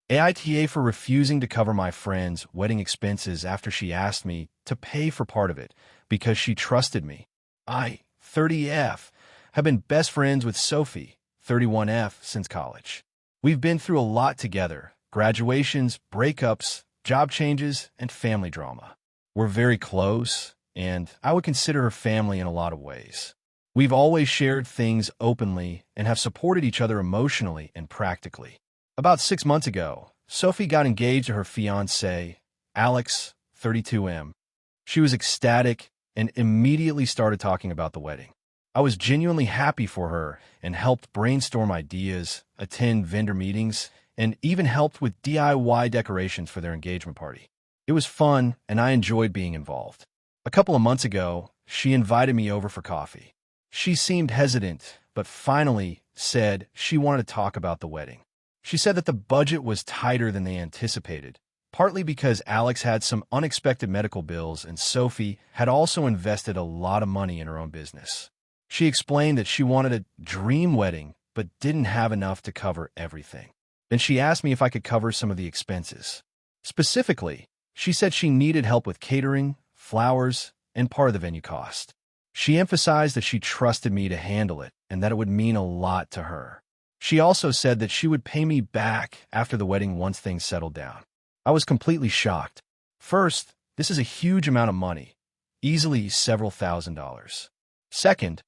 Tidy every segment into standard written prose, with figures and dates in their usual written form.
AITA for refusing to cover my friend's wedding expenses after she asked me to pay for part of it because she trusted me. I, 30F, have been best friends with Sophie, 31F, since college. We've been through a lot together: graduations, breakups, job changes, and family drama. We're very close, and I would consider her family in a lot of ways. We've always shared things openly and have supported each other emotionally and practically. About 6 months ago, Sophie got engaged to her fiancé, Alex, 32M. She was ecstatic and immediately started talking about the wedding. I was genuinely happy for her and helped brainstorm ideas, attend vendor meetings, and even helped with DIY decorations for their engagement party. It was fun, and I enjoyed being involved. A couple of months ago, she invited me over for coffee. She seemed hesitant, but finally said she wanted to talk about the wedding. She said that the budget was tighter than they anticipated, partly because Alex had some unexpected medical bills and Sophie had also invested a lot of money in her own business. She explained that she wanted a dream wedding but didn't have enough to cover everything. Then she asked me if I could cover some of the expenses. Specifically, she said she needed help with catering, flowers, and part of the venue cost. She emphasized that she trusted me to handle it and that it would mean a lot to her. She also said that she would pay me back after the wedding once things settled down. I was completely shocked. First, this is a huge amount of money, easily several $1,000s. Second,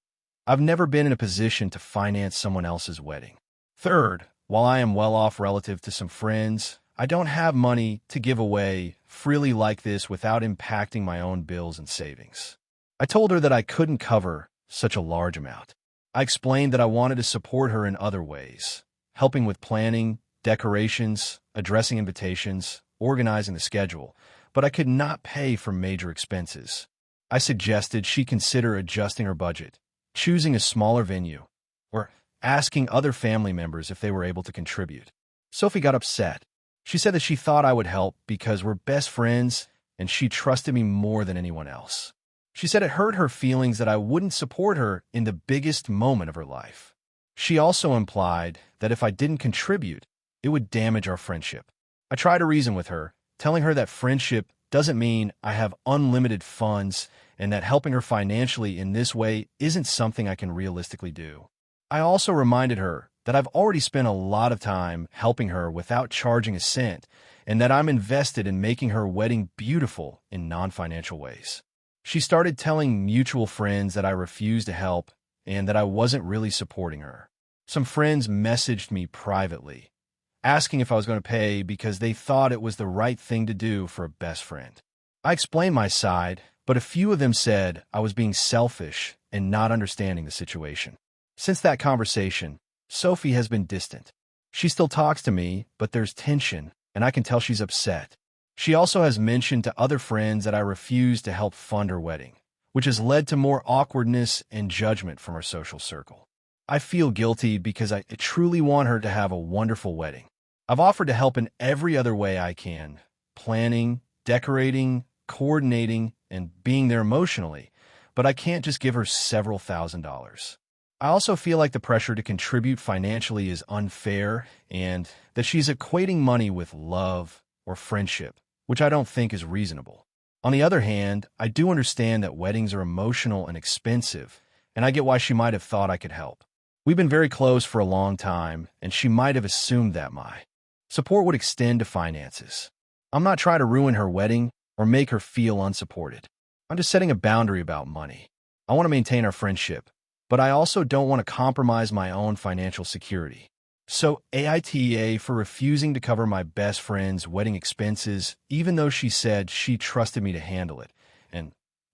I've never been in a position to finance someone else's wedding. Third, while I am well off relative to some friends, I don't have money to give away freely like this without impacting my own bills and savings. I told her that I couldn't cover such a large amount. I explained that I wanted to support her in other ways, helping with planning, decorations, addressing invitations, organizing the schedule, but I could not pay for major expenses. I suggested she consider adjusting her budget, choosing a smaller venue, or asking other family members if they were able to contribute. Sophie got upset. She said that she thought I would help because we're best friends and she trusted me more than anyone else. She said it hurt her feelings that I wouldn't support her in the biggest moment of her life. She also implied that if I didn't contribute, it would damage our friendship. I tried to reason with her, telling her that friendship doesn't mean I have unlimited funds and that helping her financially in this way isn't something I can realistically do. I also reminded her that I've already spent a lot of time helping her without charging a cent and that I'm invested in making her wedding beautiful in non-financial ways. She started telling mutual friends that I refused to help and that I wasn't really supporting her. Some friends messaged me privately, asking if I was going to pay because they thought it was the right thing to do for a best friend. I explained my side, but a few of them said I was being selfish and not understanding the situation. Since that conversation, Sophie has been distant. She still talks to me, but there's tension, and I can tell she's upset. She also has mentioned to other friends that I refused to help fund her wedding, which has led to more awkwardness and judgment from her social circle. I feel guilty because I truly want her to have a wonderful wedding. I've offered to help in every other way I can: planning, decorating, coordinating, and being there emotionally, but I can't just give her several $1,000s. I also feel like the pressure to contribute financially is unfair and that she's equating money with love or friendship, which I don't think is reasonable. On the other hand, I do understand that weddings are emotional and expensive, and I get why she might have thought I could help. We've been very close for a long time, and she might have assumed that my support would extend to finances. I'm not trying to ruin her wedding or make her feel unsupported. I'm just setting a boundary about money. I want to maintain our friendship, but I also don't want to compromise my own financial security. So AITA for refusing to cover my best friend's wedding expenses, even though she said she trusted me to handle it and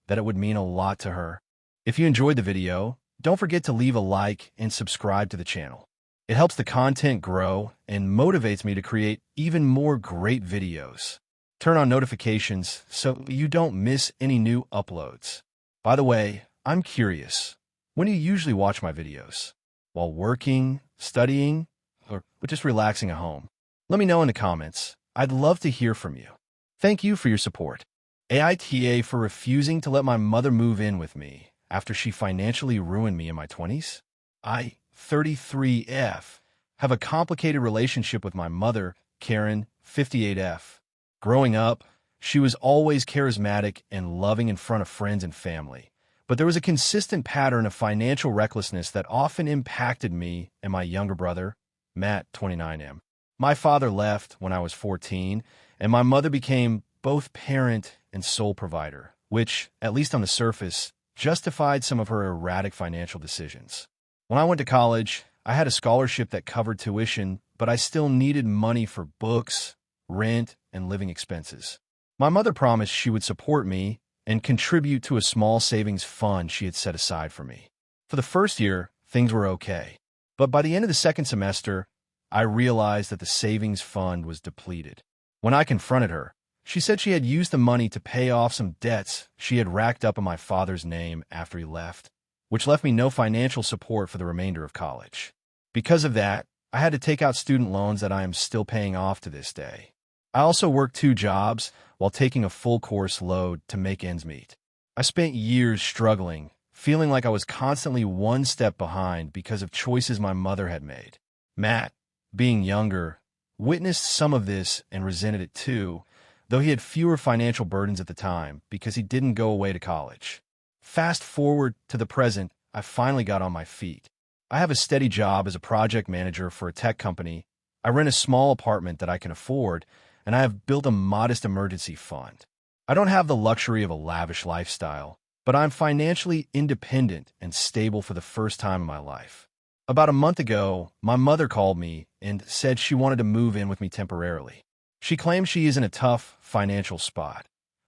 that it would mean a lot to her. If you enjoyed the video, don't forget to leave a like and subscribe to the channel. It helps the content grow and motivates me to create even more great videos. Turn on notifications so you don't miss any new uploads. By the way, I'm curious. When do you usually watch my videos? While working, studying, or just relaxing at home? Let me know in the comments. I'd love to hear from you. Thank you for your support. AITA for refusing to let my mother move in with me after she financially ruined me in my 20s. I, 33F, have a complicated relationship with my mother Karen, 58F. Growing up, she was always charismatic and loving in front of friends and family. But there was a consistent pattern of financial recklessness that often impacted me and my younger brother, Matt, 29M. My father left when I was 14, and my mother became both parent and sole provider, which, at least on the surface, justified some of her erratic financial decisions. When I went to college, I had a scholarship that covered tuition, but I still needed money for books, rent, and living expenses. My mother promised she would support me and contribute to a small savings fund she had set aside for me. For the first year, things were okay. But by the end of the second semester, I realized that the savings fund was depleted. When I confronted her, she said she had used the money to pay off some debts she had racked up in my father's name after he left, which left me no financial support for the remainder of college. Because of that, I had to take out student loans that I am still paying off to this day. I also worked 2 jobs while taking a full course load to make ends meet. I spent years struggling, feeling like I was constantly one step behind because of choices my mother had made. Matt, being younger, witnessed some of this and resented it too, though he had fewer financial burdens at the time because he didn't go away to college. Fast forward to the present, I finally got on my feet. I have a steady job as a project manager for a tech company. I rent a small apartment that I can afford, and I have built a modest emergency fund. I don't have the luxury of a lavish lifestyle, but I'm financially independent and stable for the first time in my life. About a month ago, my mother called me and said she wanted to move in with me temporarily. She claims she is in a tough financial spot.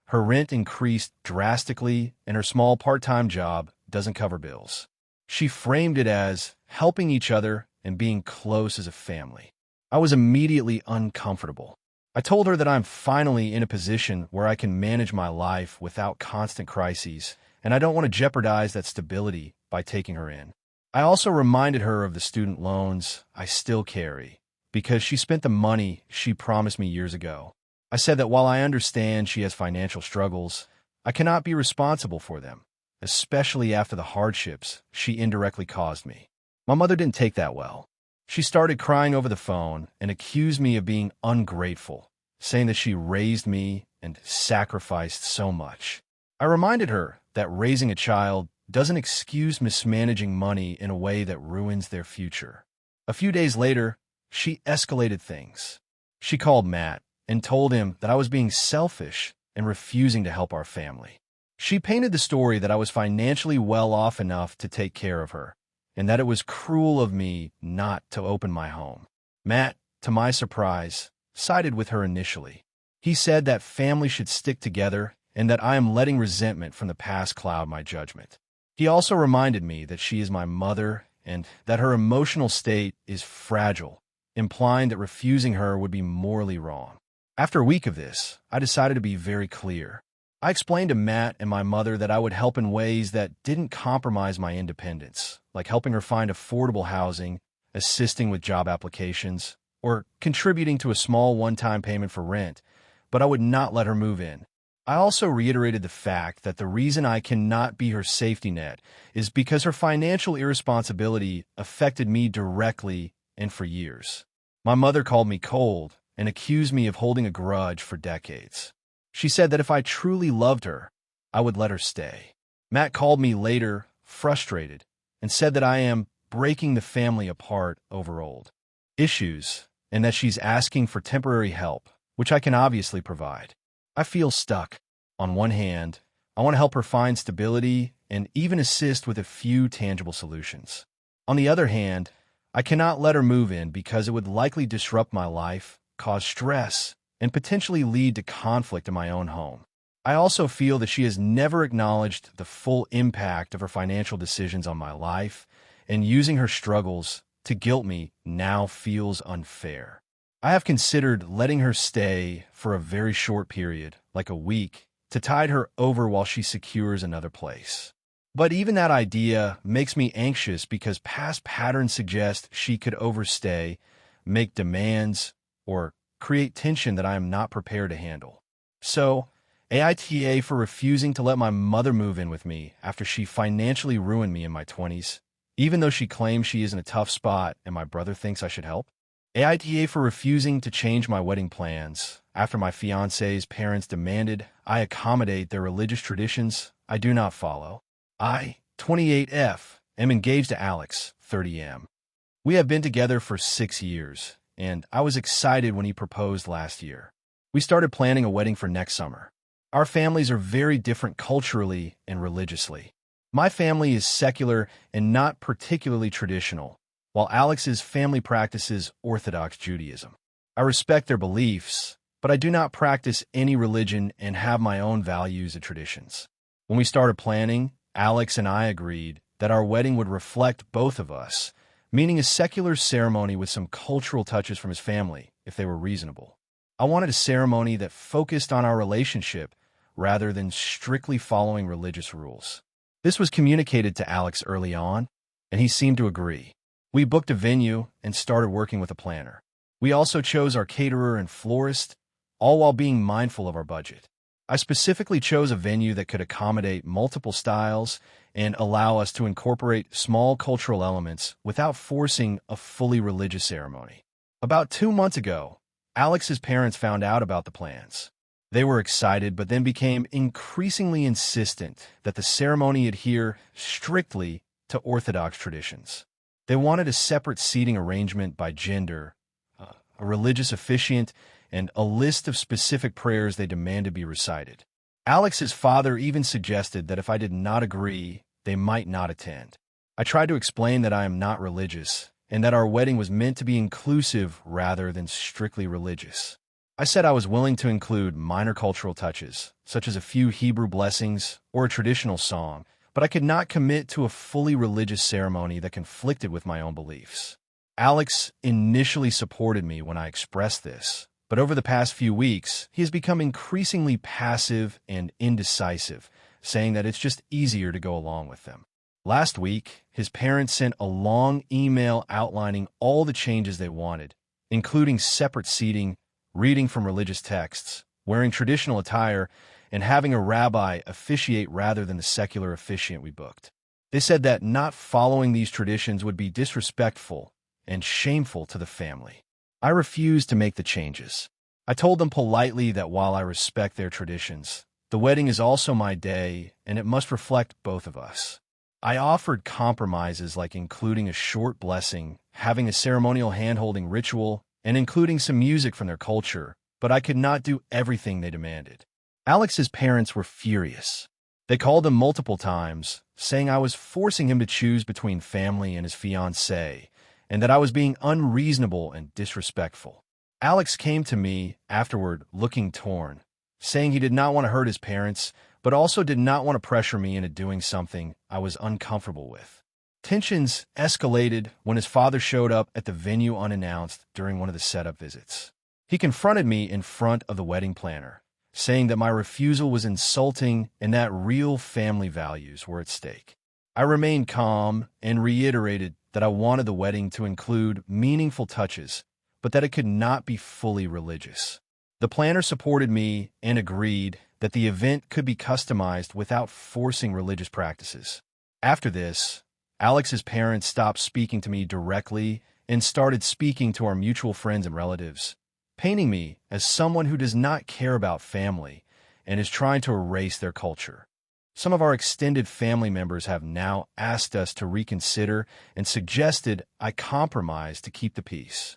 Her rent increased drastically, and her small part-time job doesn't cover bills. She framed it as helping each other and being close as a family. I was immediately uncomfortable. I told her that I'm finally in a position where I can manage my life without constant crises, and I don't want to jeopardize that stability by taking her in. I also reminded her of the student loans I still carry, because she spent the money she promised me years ago. I said that while I understand she has financial struggles, I cannot be responsible for them, especially after the hardships she indirectly caused me. My mother didn't take that well. She started crying over the phone and accused me of being ungrateful, saying that she raised me and sacrificed so much. I reminded her that raising a child doesn't excuse mismanaging money in a way that ruins their future. A few days later, she escalated things. She called Matt and told him that I was being selfish and refusing to help our family. She painted the story that I was financially well off enough to take care of her, and that it was cruel of me not to open my home. Matt, to my surprise, sided with her initially. He said that family should stick together and that I am letting resentment from the past cloud my judgment. He also reminded me that she is my mother and that her emotional state is fragile, implying that refusing her would be morally wrong. After a week of this, I decided to be very clear. I explained to Matt and my mother that I would help in ways that didn't compromise my independence, like helping her find affordable housing, assisting with job applications, or contributing to a small one-time payment for rent, but I would not let her move in. I also reiterated the fact that the reason I cannot be her safety net is because her financial irresponsibility affected me directly and for years. My mother called me cold and accused me of holding a grudge for decades. She said that if I truly loved her, I would let her stay. Matt called me later, frustrated, and said that I am breaking the family apart over old issues and that she's asking for temporary help, which I can obviously provide. I feel stuck. On one hand, I want to help her find stability and even assist with a few tangible solutions. On the other hand, I cannot let her move in because it would likely disrupt my life, cause stress, and potentially lead to conflict in my own home. I also feel that she has never acknowledged the full impact of her financial decisions on my life, and using her struggles to guilt me now feels unfair. I have considered letting her stay for a very short period, like a week, to tide her over while she secures another place. But even that idea makes me anxious because past patterns suggest she could overstay, make demands, or create tension that I am not prepared to handle. So, AITA for refusing to let my mother move in with me after she financially ruined me in my 20s, even though she claims she is in a tough spot and my brother thinks I should help. AITA for refusing to change my wedding plans. After my fiance's parents demanded I accommodate their religious traditions I do not follow. I, 28F, am engaged to Alex, 30M. We have been together for 6 years, and I was excited when he proposed last year. We started planning a wedding for next summer. Our families are very different culturally and religiously. My family is secular and not particularly traditional, while Alex's family practices Orthodox Judaism. I respect their beliefs, but I do not practice any religion and have my own values and traditions. When we started planning, Alex and I agreed that our wedding would reflect both of us, meaning a secular ceremony with some cultural touches from his family, if they were reasonable. I wanted a ceremony that focused on our relationship rather than strictly following religious rules. This was communicated to Alex early on, and he seemed to agree. We booked a venue and started working with a planner. We also chose our caterer and florist, all while being mindful of our budget. I specifically chose a venue that could accommodate multiple styles and allow us to incorporate small cultural elements without forcing a fully religious ceremony. About 2 months ago, Alex's parents found out about the plans. They were excited, but then became increasingly insistent that the ceremony adhere strictly to Orthodox traditions. They wanted a separate seating arrangement by gender, a religious officiant, and a list of specific prayers they demanded be recited. Alex's father even suggested that if I did not agree, they might not attend. I tried to explain that I am not religious, and that our wedding was meant to be inclusive rather than strictly religious. I said I was willing to include minor cultural touches, such as a few Hebrew blessings or a traditional song, but I could not commit to a fully religious ceremony that conflicted with my own beliefs. Alex initially supported me when I expressed this, but over the past few weeks, he has become increasingly passive and indecisive, saying that it's just easier to go along with them. Last week, his parents sent a long email outlining all the changes they wanted, including separate seating, reading from religious texts, wearing traditional attire, and having a rabbi officiate rather than the secular officiant we booked. They said that not following these traditions would be disrespectful and shameful to the family. I refused to make the changes. I told them politely that while I respect their traditions, the wedding is also my day and it must reflect both of us. I offered compromises like including a short blessing, having a ceremonial hand-holding ritual, and including some music from their culture, but I could not do everything they demanded. Alex's parents were furious. They called him multiple times, saying I was forcing him to choose between family and his fiancée, and that I was being unreasonable and disrespectful. Alex came to me afterward looking torn, saying he did not want to hurt his parents, but also did not want to pressure me into doing something I was uncomfortable with. Tensions escalated when his father showed up at the venue unannounced during one of the setup visits. He confronted me in front of the wedding planner, saying that my refusal was insulting and that real family values were at stake. I remained calm and reiterated that I wanted the wedding to include meaningful touches, but that it could not be fully religious. The planner supported me and agreed that the event could be customized without forcing religious practices. After this, Alex's parents stopped speaking to me directly and started speaking to our mutual friends and relatives, painting me as someone who does not care about family and is trying to erase their culture. Some of our extended family members have now asked us to reconsider and suggested I compromise to keep the peace.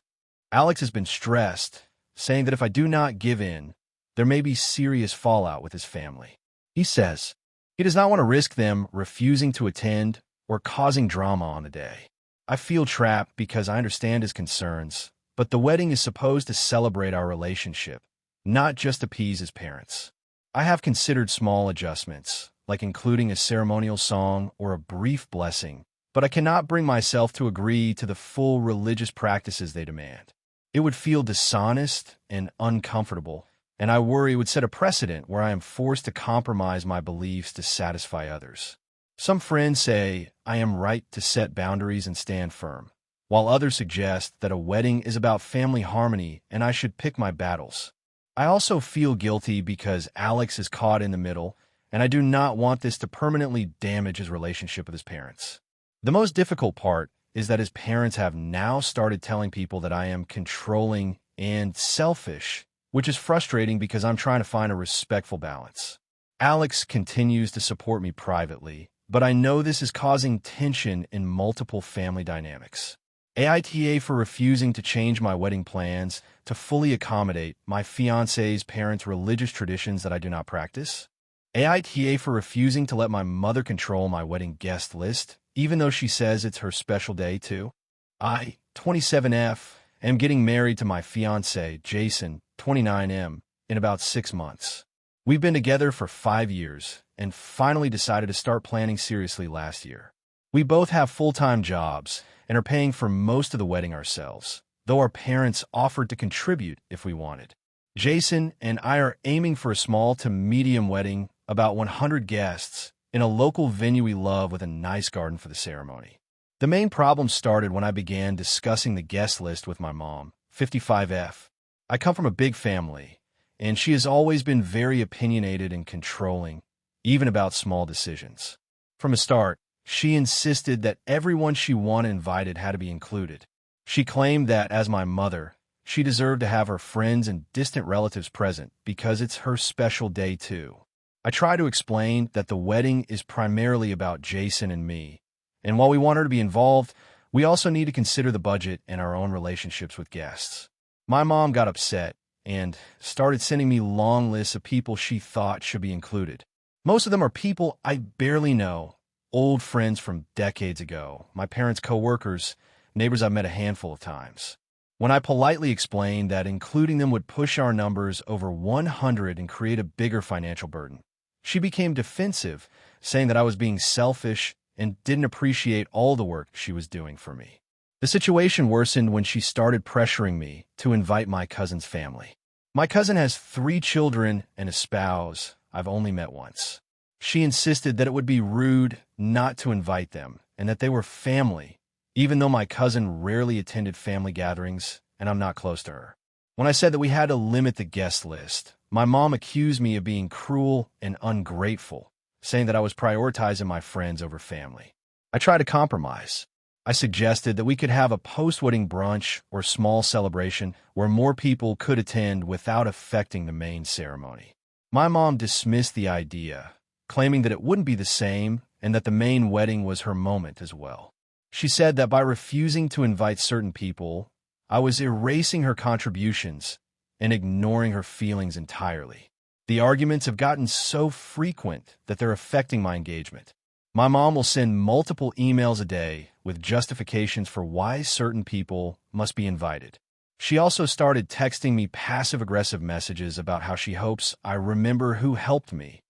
Alex has been stressed, saying that if I do not give in, there may be serious fallout with his family. He says he does not want to risk them refusing to attend or causing drama on the day. I feel trapped because I understand his concerns, but the wedding is supposed to celebrate our relationship, not just appease his parents. I have considered small adjustments, like including a ceremonial song or a brief blessing, but I cannot bring myself to agree to the full religious practices they demand. It would feel dishonest and uncomfortable, and I worry it would set a precedent where I am forced to compromise my beliefs to satisfy others. Some friends say I am right to set boundaries and stand firm, while others suggest that a wedding is about family harmony and I should pick my battles. I also feel guilty because Alex is caught in the middle, and I do not want this to permanently damage his relationship with his parents. The most difficult part is that his parents have now started telling people that I am controlling and selfish, which is frustrating because I'm trying to find a respectful balance. Alex continues to support me privately, but I know this is causing tension in multiple family dynamics. AITA for refusing to change my wedding plans to fully accommodate my fiancé's parents' religious traditions that I do not practice. AITA for refusing to let my mother control my wedding guest list, even though she says it's her special day too. I, 27F, am getting married to my fiancé, Jason, 29M, in about 6 months. We've been together for 5 years and finally decided to start planning seriously last year. We both have full-time jobs and are paying for most of the wedding ourselves, though our parents offered to contribute if we wanted. Jason and I are aiming for a small to medium wedding, about 100 guests, in a local venue we love with a nice garden for the ceremony. The main problem started when I began discussing the guest list with my mom, 55F. I come from a big family, and she has always been very opinionated and controlling, even about small decisions. From the start, she insisted that everyone she wanted invited had to be included. She claimed that, as my mother, she deserved to have her friends and distant relatives present because it's her special day too. I try to explain that the wedding is primarily about Jason and me, and while we want her to be involved, we also need to consider the budget and our own relationships with guests. My mom got upset and started sending me long lists of people she thought should be included. Most of them are people I barely know, old friends from decades ago, my parents' co-workers, neighbors I've met a handful of times. When I politely explained that including them would push our numbers over 100 and create a bigger financial burden, she became defensive, saying that I was being selfish and didn't appreciate all the work she was doing for me. The situation worsened when she started pressuring me to invite my cousin's family. My cousin has 3 children and a spouse I've only met once. She insisted that it would be rude not to invite them and that they were family, even though my cousin rarely attended family gatherings and I'm not close to her. When I said that we had to limit the guest list, my mom accused me of being cruel and ungrateful, saying that I was prioritizing my friends over family. I tried to compromise. I suggested that we could have a post-wedding brunch or small celebration where more people could attend without affecting the main ceremony. My mom dismissed the idea, claiming that it wouldn't be the same and that the main wedding was her moment as well. She said that by refusing to invite certain people, I was erasing her contributions and ignoring her feelings entirely. The arguments have gotten so frequent that they're affecting my engagement. My mom will send multiple emails a day with justifications for why certain people must be invited. She also started texting me passive-aggressive messages about how she hopes I remember who helped me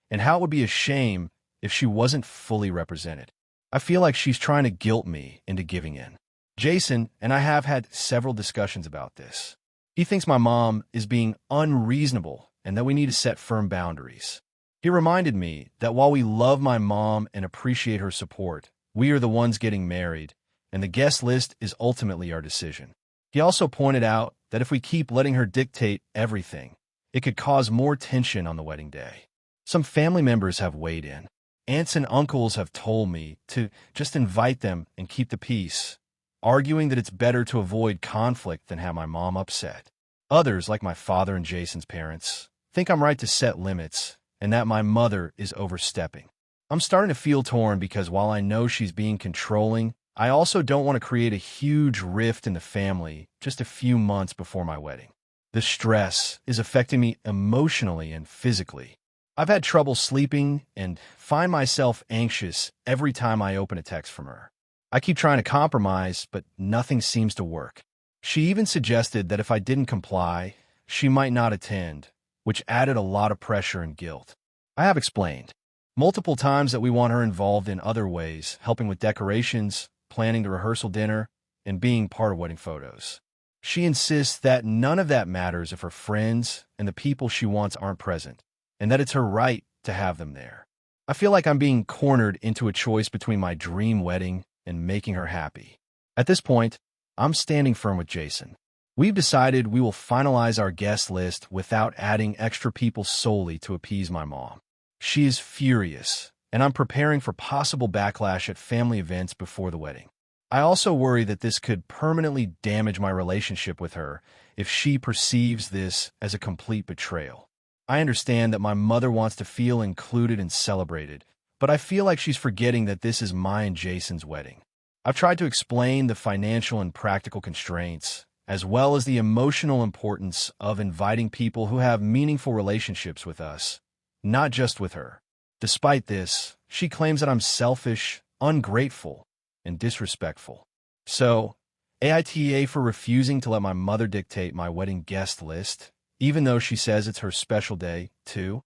and how it would be a shame if she wasn't fully represented. I feel like she's trying to guilt me into giving in. Jason and I have had several discussions about this. He thinks my mom is being unreasonable and that we need to set firm boundaries. He reminded me that while we love my mom and appreciate her support, we are the ones getting married, and the guest list is ultimately our decision. He also pointed out that if we keep letting her dictate everything, it could cause more tension on the wedding day. Some family members have weighed in. Aunts and uncles have told me to just invite them and keep the peace, arguing that it's better to avoid conflict than have my mom upset. Others, like my father and Jason's parents, think I'm right to set limits and that my mother is overstepping. I'm starting to feel torn because while I know she's being controlling, I also don't want to create a huge rift in the family just a few months before my wedding. The stress is affecting me emotionally and physically. I've had trouble sleeping and find myself anxious every time I open a text from her. I keep trying to compromise, but nothing seems to work. She even suggested that if I didn't comply, she might not attend, which added a lot of pressure and guilt. I have explained multiple times that we want her involved in other ways, helping with decorations, planning the rehearsal dinner, and being part of wedding photos. She insists that none of that matters if her friends and the people she wants aren't present, and that it's her right to have them there. I feel like I'm being cornered into a choice between my dream wedding and making her happy. At this point, I'm standing firm with Jason. We've decided we will finalize our guest list without adding extra people solely to appease my mom. She is furious, and I'm preparing for possible backlash at family events before the wedding. I also worry that this could permanently damage my relationship with her if she perceives this as a complete betrayal. I understand that my mother wants to feel included and celebrated, but I feel like she's forgetting that this is my and Jason's wedding. I've tried to explain the financial and practical constraints, as well as the emotional importance of inviting people who have meaningful relationships with us, not just with her. Despite this, she claims that I'm selfish, ungrateful, and disrespectful. So, AITA for refusing to let my mother dictate my wedding guest list, even though she says it's her special day, too.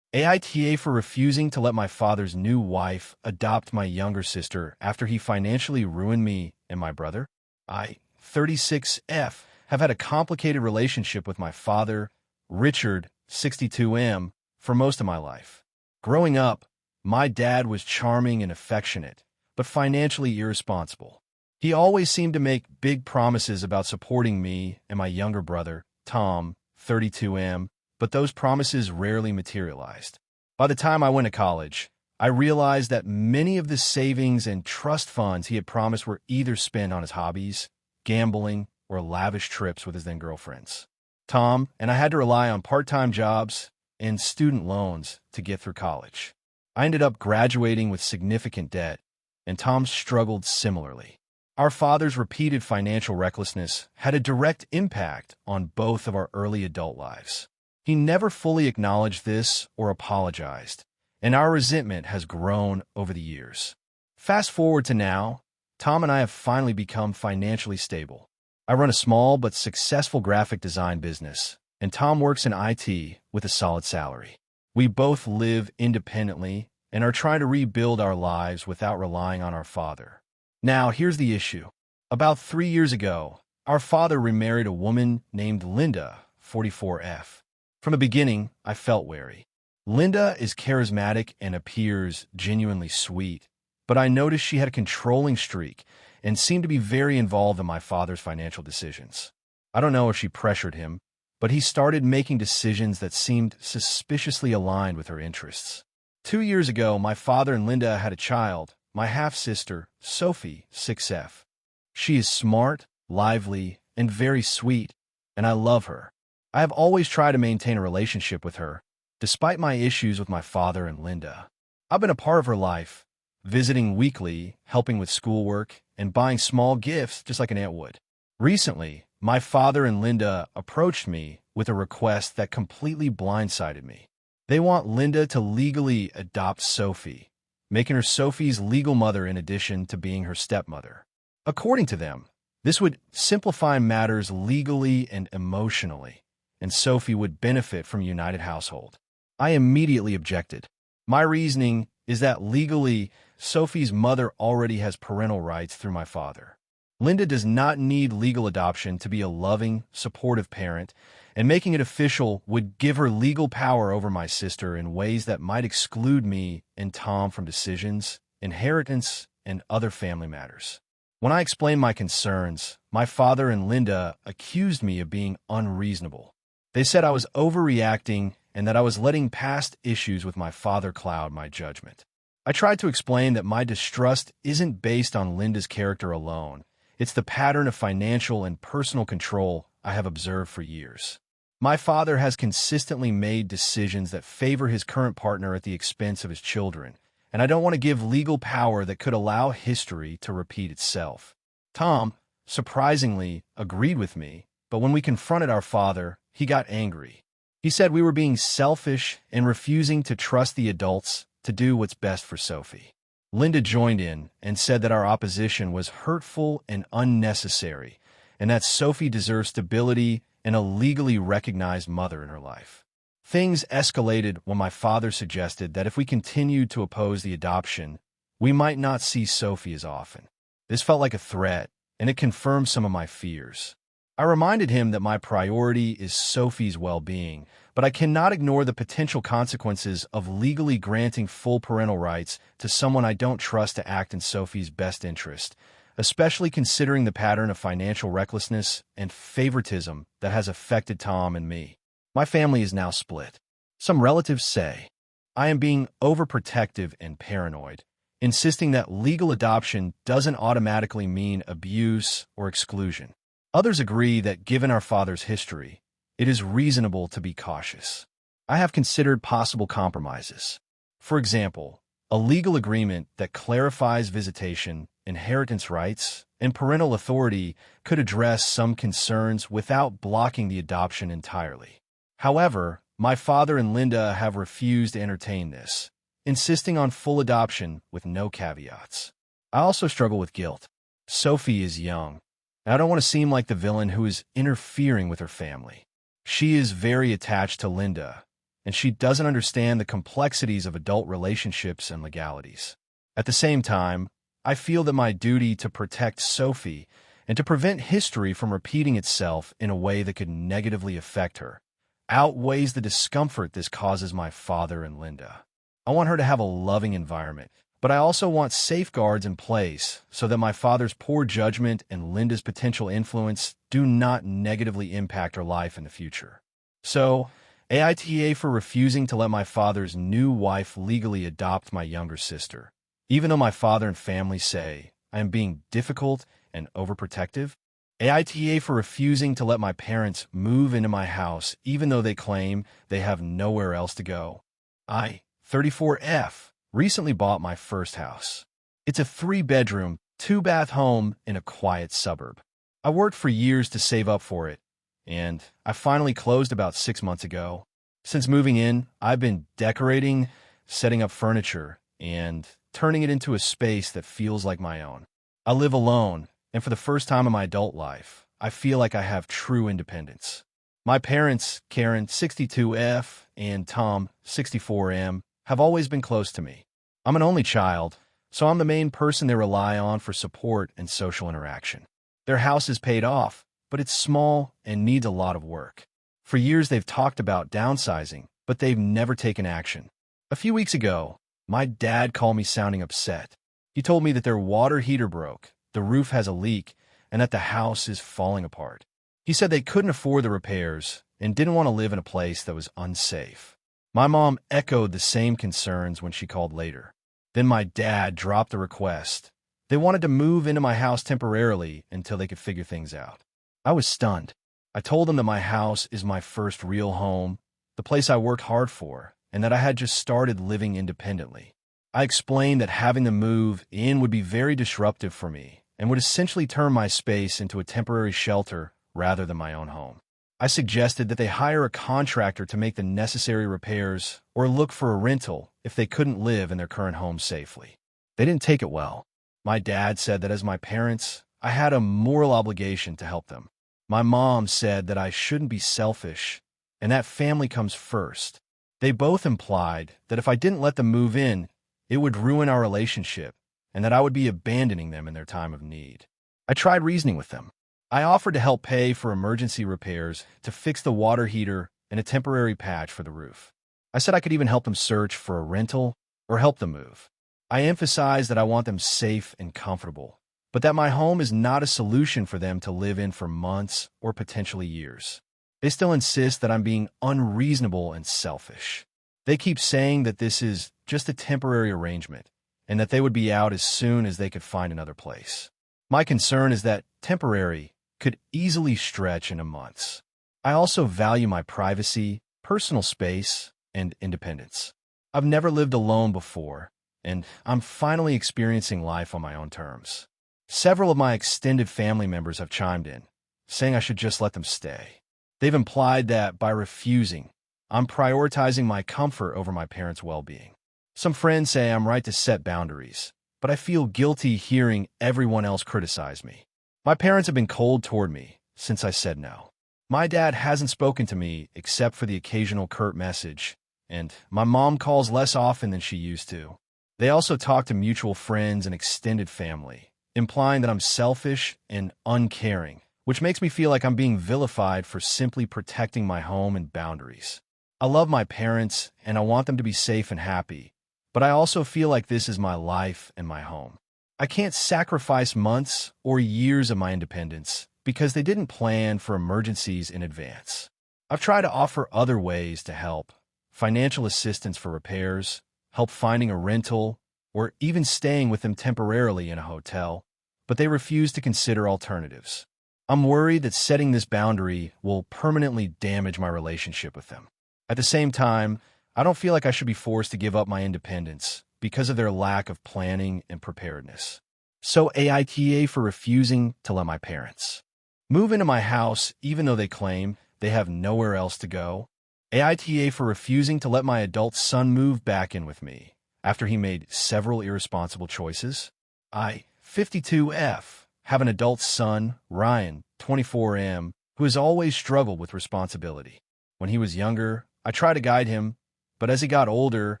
AITA for refusing to let my father's new wife adopt my younger sister after he financially ruined me and my brother. I, 36F, have had a complicated relationship with my father, Richard, 62M, for most of my life. Growing up, my dad was charming and affectionate, but financially irresponsible. He always seemed to make big promises about supporting me and my younger brother, Tom, 32M, but those promises rarely materialized. By the time I went to college, I realized that many of the savings and trust funds he had promised were either spent on his hobbies, gambling, or lavish trips with his then-girlfriends. Tom and I had to rely on part-time jobs and student loans to get through college. I ended up graduating with significant debt, and Tom struggled similarly. Our father's repeated financial recklessness had a direct impact on both of our early adult lives. He never fully acknowledged this or apologized, and our resentment has grown over the years. Fast forward to now, Tom and I have finally become financially stable. I run a small but successful graphic design business, and Tom works in IT with a solid salary. We both live independently and are trying to rebuild our lives without relying on our father. Now, here's the issue. About 3 years ago, our father remarried a woman named Linda, 44F. From the beginning, I felt wary. Linda is charismatic and appears genuinely sweet, but I noticed she had a controlling streak and seemed to be very involved in my father's financial decisions. I don't know if she pressured him, but he started making decisions that seemed suspiciously aligned with her interests. 2 years ago, my father and Linda had a child, my half-sister, Sophie, 6F. She is smart, lively, and very sweet, and I love her. I have always tried to maintain a relationship with her, despite my issues with my father and Linda. I've been a part of her life, visiting weekly, helping with schoolwork, and buying small gifts just like an aunt would. Recently, my father and Linda approached me with a request that completely blindsided me. They want Linda to legally adopt Sophie, making her Sophie's legal mother in addition to being her stepmother. According to them, this would simplify matters legally and emotionally, and Sophie would benefit from a united household. I immediately objected. My reasoning is that legally, Sophie's mother already has parental rights through my father. Linda does not need legal adoption to be a loving, supportive parent, and making it official would give her legal power over my sister in ways that might exclude me and Tom from decisions, inheritance, and other family matters. When I explained my concerns, my father and Linda accused me of being unreasonable. They said I was overreacting and that I was letting past issues with my father cloud my judgment. I tried to explain that my distrust isn't based on Linda's character alone. It's the pattern of financial and personal control I have observed for years. My father has consistently made decisions that favor his current partner at the expense of his children, and I don't want to give legal power that could allow history to repeat itself. Tom, surprisingly, agreed with me, but when we confronted our father, he got angry. He said we were being selfish and refusing to trust the adults to do what's best for Sophie. Linda joined in and said that our opposition was hurtful and unnecessary, and that Sophie deserves stability and a legally recognized mother in her life. Things escalated when my father suggested that if we continued to oppose the adoption, we might not see Sophie as often. This felt like a threat, and it confirmed some of my fears. I reminded him that my priority is Sophie's well-being, but I cannot ignore the potential consequences of legally granting full parental rights to someone I don't trust to act in Sophie's best interest, especially considering the pattern of financial recklessness and favoritism that has affected Tom and me. My family is now split. Some relatives say I am being overprotective and paranoid, insisting that legal adoption doesn't automatically mean abuse or exclusion. Others agree that given our father's history, it is reasonable to be cautious. I have considered possible compromises. For example, a legal agreement that clarifies visitation, inheritance rights, and parental authority could address some concerns without blocking the adoption entirely. However, my father and Linda have refused to entertain this, insisting on full adoption with no caveats. I also struggle with guilt. Sophie is young, and I don't want to seem like the villain who is interfering with her family. She is very attached to Linda, and she doesn't understand the complexities of adult relationships and legalities. At the same time, I feel that my duty to protect Sophie and to prevent history from repeating itself in a way that could negatively affect her outweighs the discomfort this causes my father and Linda. I want her to have a loving environment, but I also want safeguards in place so that my father's poor judgment and Linda's potential influence do not negatively impact her life in the future. So, AITA for refusing to let my father's new wife legally adopt my younger sister. Even though my father and family say I am being difficult and overprotective. AITA for refusing to let my parents move into my house even though they claim they have nowhere else to go. I, 34F, recently bought my first house. It's a 3-bedroom, 2-bath home in a quiet suburb. I worked for years to save up for it, and I finally closed about 6 months ago. Since moving in, I've been decorating, setting up furniture, and turning it into a space that feels like my own. I live alone, and for the first time in my adult life, I feel like I have true independence. My parents, Karen, 62F, and Tom, 64M, have always been close to me. I'm an only child, so I'm the main person they rely on for support and social interaction. Their house is paid off, but it's small and needs a lot of work. For years they've talked about downsizing, but they've never taken action. A few weeks ago, my dad called me sounding upset. He told me that their water heater broke, the roof has a leak, and that the house is falling apart. He said they couldn't afford the repairs and didn't want to live in a place that was unsafe. My mom echoed the same concerns when she called later. Then my dad dropped the request. They wanted to move into my house temporarily until they could figure things out. I was stunned. I told them that my house is my first real home, the place I worked hard for, and that I had just started living independently. I explained that having them move in would be very disruptive for me and would essentially turn my space into a temporary shelter rather than my own home. I suggested that they hire a contractor to make the necessary repairs or look for a rental if they couldn't live in their current home safely. They didn't take it well. My dad said that as my parents, I had a moral obligation to help them. My mom said that I shouldn't be selfish and that family comes first. They both implied that if I didn't let them move in, it would ruin our relationship and that I would be abandoning them in their time of need. I tried reasoning with them. I offered to help pay for emergency repairs to fix the water heater and a temporary patch for the roof. I said I could even help them search for a rental or help them move. I emphasized that I want them safe and comfortable, but that my home is not a solution for them to live in for months or potentially years. They still insist that I'm being unreasonable and selfish. They keep saying that this is just a temporary arrangement and that they would be out as soon as they could find another place. My concern is that temporary could easily stretch into months. I also value my privacy, personal space, and independence. I've never lived alone before, and I'm finally experiencing life on my own terms. Several of my extended family members have chimed in, saying I should just let them stay. They've implied that by refusing, I'm prioritizing my comfort over my parents' well-being. Some friends say I'm right to set boundaries, but I feel guilty hearing everyone else criticize me. My parents have been cold toward me since I said no. My dad hasn't spoken to me except for the occasional curt message, and my mom calls less often than she used to. They also talk to mutual friends and extended family, implying that I'm selfish and uncaring, which makes me feel like I'm being vilified for simply protecting my home and boundaries. I love my parents, and I want them to be safe and happy, but I also feel like this is my life and my home. I can't sacrifice months or years of my independence because they didn't plan for emergencies in advance. I've tried to offer other ways to help: financial assistance for repairs, help finding a rental, or even staying with them temporarily in a hotel, but they refuse to consider alternatives. I'm worried that setting this boundary will permanently damage my relationship with them. At the same time, I don't feel like I should be forced to give up my independence because of their lack of planning and preparedness. So AITA for refusing to let my parents move into my house even though they claim they have nowhere else to go. AITA for refusing to let my adult son move back in with me after he made several irresponsible choices. I, 52F, have an adult son, Ryan, 24M, who has always struggled with responsibility. When he was younger, I tried to guide him, but as he got older,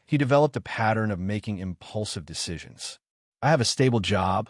he developed a pattern of making impulsive decisions. I have a stable job,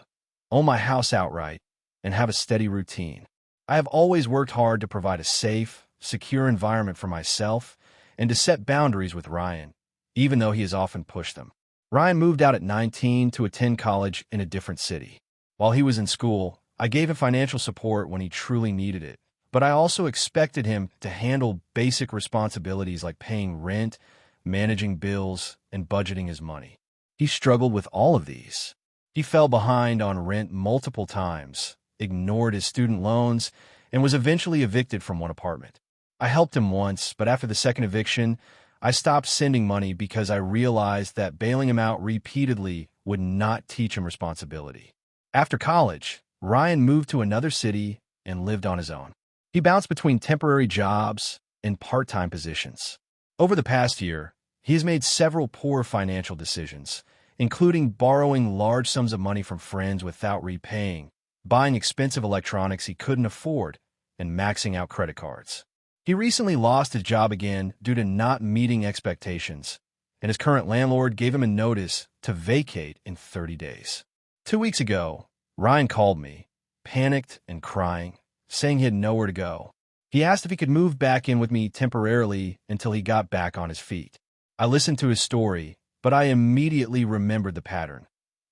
own my house outright, and have a steady routine. I have always worked hard to provide a safe, secure environment for myself and to set boundaries with Ryan, even though he has often pushed them. Ryan moved out at 19 to attend college in a different city. While he was in school, I gave him financial support when he truly needed it, but I also expected him to handle basic responsibilities like paying rent, managing bills, and budgeting his money. He struggled with all of these. He fell behind on rent multiple times, ignored his student loans, and was eventually evicted from one apartment. I helped him once, but after the second eviction, I stopped sending money because I realized that bailing him out repeatedly would not teach him responsibility. After college, Ryan moved to another city and lived on his own. He bounced between temporary jobs and part-time positions. Over the past year, he has made several poor financial decisions, including borrowing large sums of money from friends without repaying, buying expensive electronics he couldn't afford, and maxing out credit cards. He recently lost his job again due to not meeting expectations, and his current landlord gave him a notice to vacate in 30 days. 2 weeks ago, Ryan called me, panicked and crying, saying he had nowhere to go. He asked if he could move back in with me temporarily until he got back on his feet. I listened to his story, but I immediately remembered the pattern.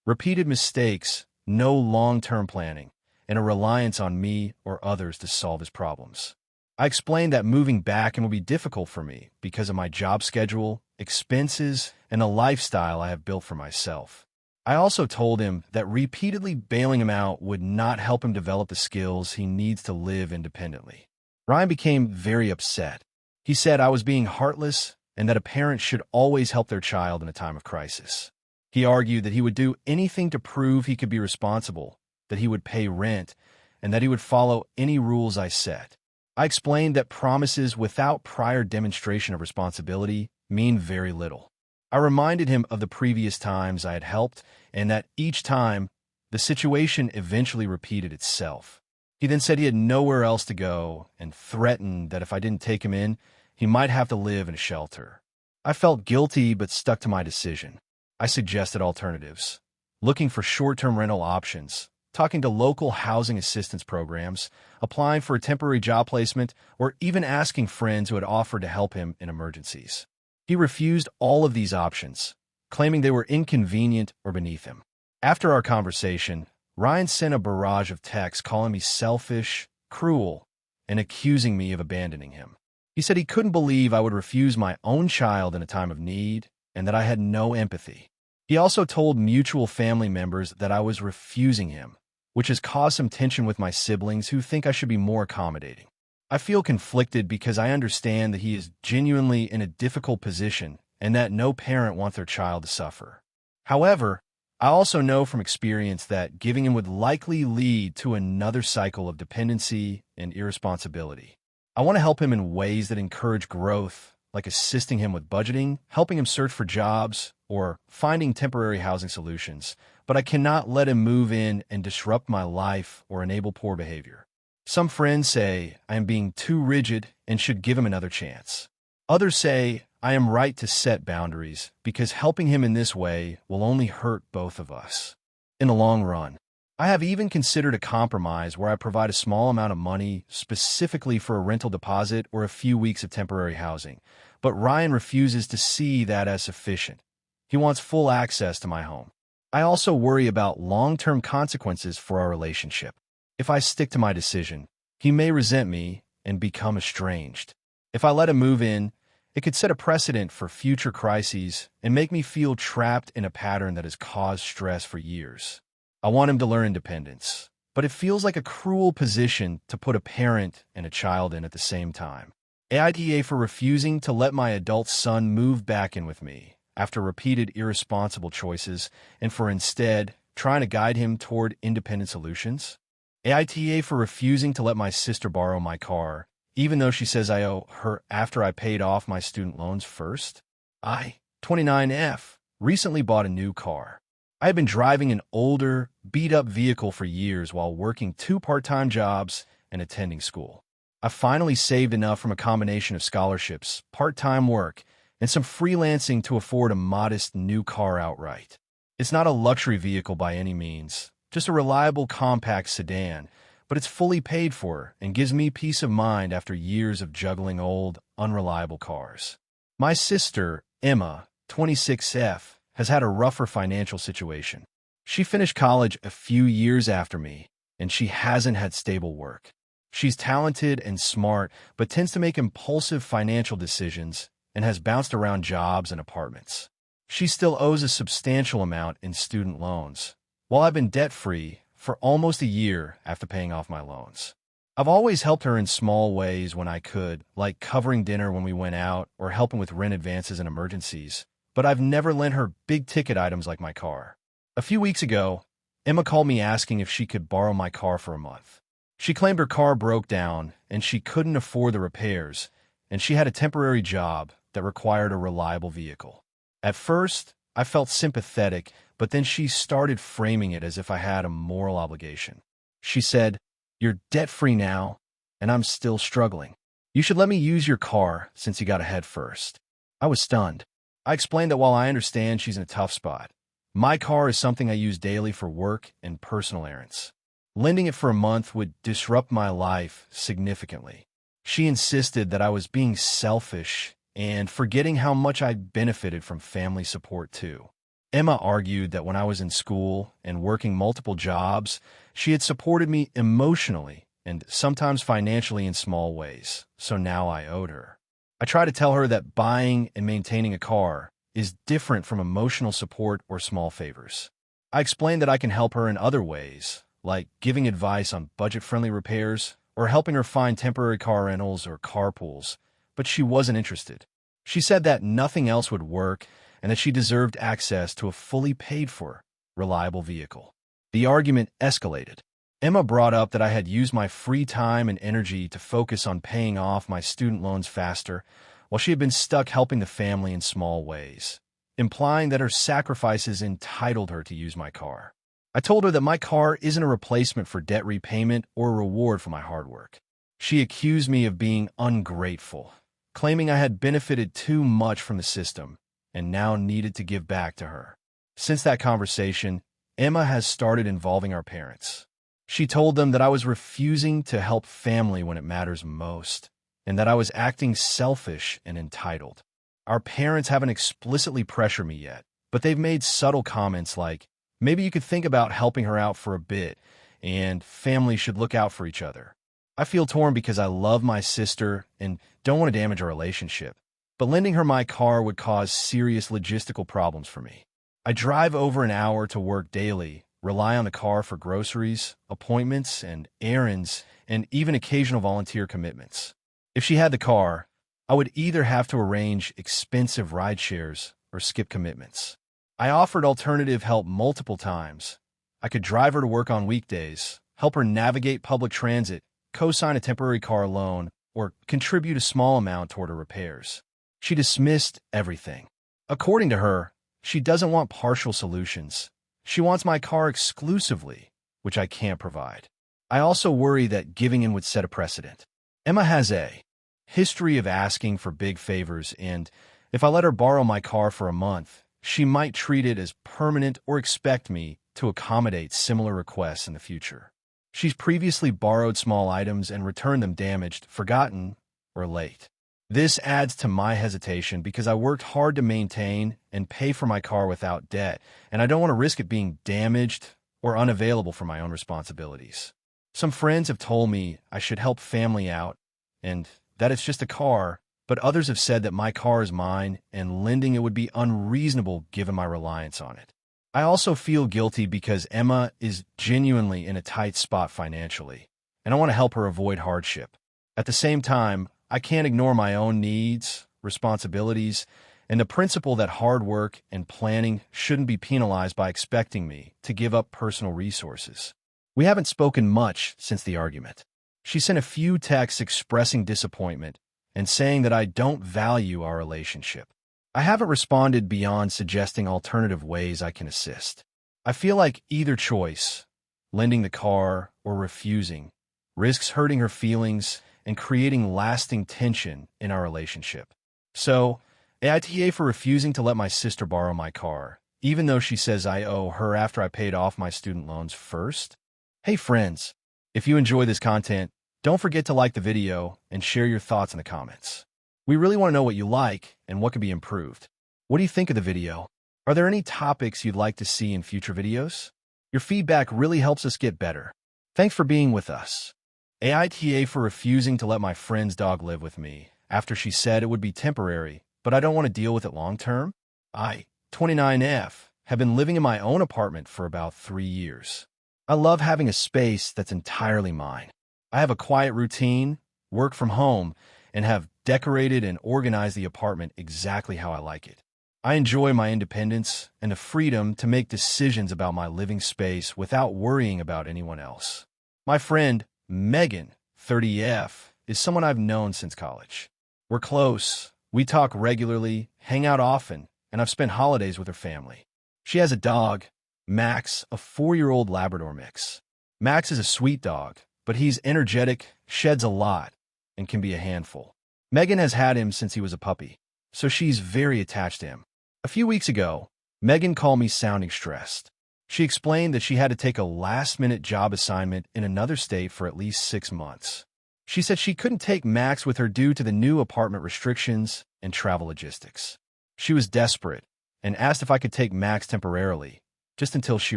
Repeated mistakes, no long-term planning, and a reliance on me or others to solve his problems. I explained that moving back in would be difficult for me because of my job schedule, expenses, and the lifestyle I have built for myself. I also told him that repeatedly bailing him out would not help him develop the skills he needs to live independently. Ryan became very upset. He said I was being heartless and that a parent should always help their child in a time of crisis. He argued that he would do anything to prove he could be responsible, that he would pay rent, and that he would follow any rules I set. I explained that promises without prior demonstration of responsibility mean very little. I reminded him of the previous times I had helped and that each time, the situation eventually repeated itself. He then said he had nowhere else to go and threatened that if I didn't take him in, he might have to live in a shelter. I felt guilty but stuck to my decision. I suggested alternatives, looking for short-term rental options, talking to local housing assistance programs, applying for a temporary job placement, or even asking friends who had offered to help him in emergencies. He refused all of these options, claiming they were inconvenient or beneath him. After our conversation, Ryan sent a barrage of texts calling me selfish, cruel, and accusing me of abandoning him. He said he couldn't believe I would refuse my own child in a time of need and that I had no empathy. He also told mutual family members that I was refusing him, which has caused some tension with my siblings who think I should be more accommodating. I feel conflicted because I understand that he is genuinely in a difficult position and that no parent wants their child to suffer. However, I also know from experience that giving him would likely lead to another cycle of dependency and irresponsibility. I want to help him in ways that encourage growth, like assisting him with budgeting, helping him search for jobs, or finding temporary housing solutions, but I cannot let him move in and disrupt my life or enable poor behavior. Some friends say I am being too rigid and should give him another chance. Others say I am right to set boundaries because helping him in this way will only hurt both of us. In the long run, I have even considered a compromise where I provide a small amount of money specifically for a rental deposit or a few weeks of temporary housing, but Ryan refuses to see that as sufficient. He wants full access to my home. I also worry about long-term consequences for our relationship. If I stick to my decision, he may resent me and become estranged. If I let him move in It could set a precedent for future crises and make me feel trapped in a pattern that has caused stress for years. I want him to learn independence, but it feels like a cruel position to put a parent and a child in at the same time. AITA for refusing to let my adult son move back in with me after repeated irresponsible choices and for instead trying to guide him toward independent solutions. AITA for refusing to let my sister borrow my car, even though she says I owe her after I paid off my student loans first. I, 29F, recently bought a new car. I had been driving an older, beat-up vehicle for years while working 2 part-time jobs and attending school. I finally saved enough from a combination of scholarships, part-time work, and some freelancing to afford a modest new car outright. It's not a luxury vehicle by any means, just a reliable compact sedan, but it's fully paid for and gives me peace of mind after years of juggling old, unreliable cars. My sister, Emma, 26F, has had a rougher financial situation. She finished college a few years after me, and she hasn't had stable work. She's talented and smart, but tends to make impulsive financial decisions and has bounced around jobs and apartments. She still owes a substantial amount in student loans, while I've been debt-free for almost a year after paying off my loans. I've always helped her in small ways when I could, like covering dinner when we went out or helping with rent advances in emergencies, but I've never lent her big-ticket items like my car. A few weeks ago, Emma called me asking if she could borrow my car for a month. She claimed her car broke down and she couldn't afford the repairs, and she had a temporary job that required a reliable vehicle. At first, I felt sympathetic, but then she started framing it as if I had a moral obligation. She said, "You're debt-free now, and I'm still struggling. You should let me use your car since you got ahead first." I was stunned. I explained that while I understand she's in a tough spot, my car is something I use daily for work and personal errands. Lending it for a month would disrupt my life significantly. She insisted that I was being selfish and forgetting how much I benefited from family support too. Emma argued that when I was in school and working multiple jobs, she had supported me emotionally and sometimes financially in small ways, so now I owed her. I try to tell her that buying and maintaining a car is different from emotional support or small favors. I explained that I can help her in other ways, like giving advice on budget-friendly repairs or helping her find temporary car rentals or carpools, but she wasn't interested. She said that nothing else would work and that she deserved access to a fully paid-for, reliable vehicle. The argument escalated. Emma brought up that I had used my free time and energy to focus on paying off my student loans faster, while she had been stuck helping the family in small ways, implying that her sacrifices entitled her to use my car. I told her that my car isn't a replacement for debt repayment or a reward for my hard work. She accused me of being ungrateful, claiming I had benefited too much from the system and now needed to give back to her. Since that conversation, Emma has started involving our parents. She told them that I was refusing to help family when it matters most, and that I was acting selfish and entitled. Our parents haven't explicitly pressured me yet, but they've made subtle comments like, "Maybe you could think about helping her out for a bit, and family should look out for each other." I feel torn because I love my sister and don't want to damage our relationship, but lending her my car would cause serious logistical problems for me. I drive over an hour to work daily, rely on the car for groceries, appointments, and errands, and even occasional volunteer commitments. If she had the car, I would either have to arrange expensive ride shares or skip commitments. I offered alternative help multiple times. I could drive her to work on weekdays, help her navigate public transit, co-sign a temporary car loan, or contribute a small amount toward her repairs. She dismissed everything. According to her, she doesn't want partial solutions. She wants my car exclusively, which I can't provide. I also worry that giving in would set a precedent. Emma has a history of asking for big favors, and if I let her borrow my car for a month, she might treat it as permanent or expect me to accommodate similar requests in the future. She's previously borrowed small items and returned them damaged, forgotten, or late. This adds to my hesitation because I worked hard to maintain and pay for my car without debt, and I don't want to risk it being damaged or unavailable for my own responsibilities. Some friends have told me I should help family out and that it's just a car, but others have said that my car is mine and lending it would be unreasonable given my reliance on it. I also feel guilty because Emma is genuinely in a tight spot financially, and I want to help her avoid hardship. At the same time, I can't ignore my own needs, responsibilities, and the principle that hard work and planning shouldn't be penalized by expecting me to give up personal resources. We haven't spoken much since the argument. She sent a few texts expressing disappointment and saying that I don't value our relationship. I haven't responded beyond suggesting alternative ways I can assist. I feel like either choice, lending the car or refusing, risks hurting her feelings and creating lasting tension in our relationship. So, AITA for refusing to let my sister borrow my car, even though she says I owe her after I paid off my student loans first. Hey friends, if you enjoy this content, don't forget to like the video and share your thoughts in the comments. We really want to know what you like and what could be improved. What do you think of the video? Are there any topics you'd like to see in future videos? Your feedback really helps us get better. Thanks for being with us. AITA for refusing to let my friend's dog live with me after she said it would be temporary, but I don't want to deal with it long term. I, 29F, have been living in my own apartment for about 3 years. I love having a space that's entirely mine. I have a quiet routine, work from home, and have decorated and organized the apartment exactly how I like it. I enjoy my independence and the freedom to make decisions about my living space without worrying about anyone else. My friend, Megan, 30F, is someone I've known since college. We're close, we talk regularly, hang out often, and I've spent holidays with her family. She has a dog, Max, a 4-year-old Labrador mix. Max is a sweet dog, but he's energetic, sheds a lot, and can be a handful. Megan has had him since he was a puppy, so she's very attached to him. A few weeks ago, Megan called me sounding stressed. She explained that she had to take a last-minute job assignment in another state for at least 6 months. She said she couldn't take Max with her due to the new apartment restrictions and travel logistics. She was desperate and asked if I could take Max temporarily, just until she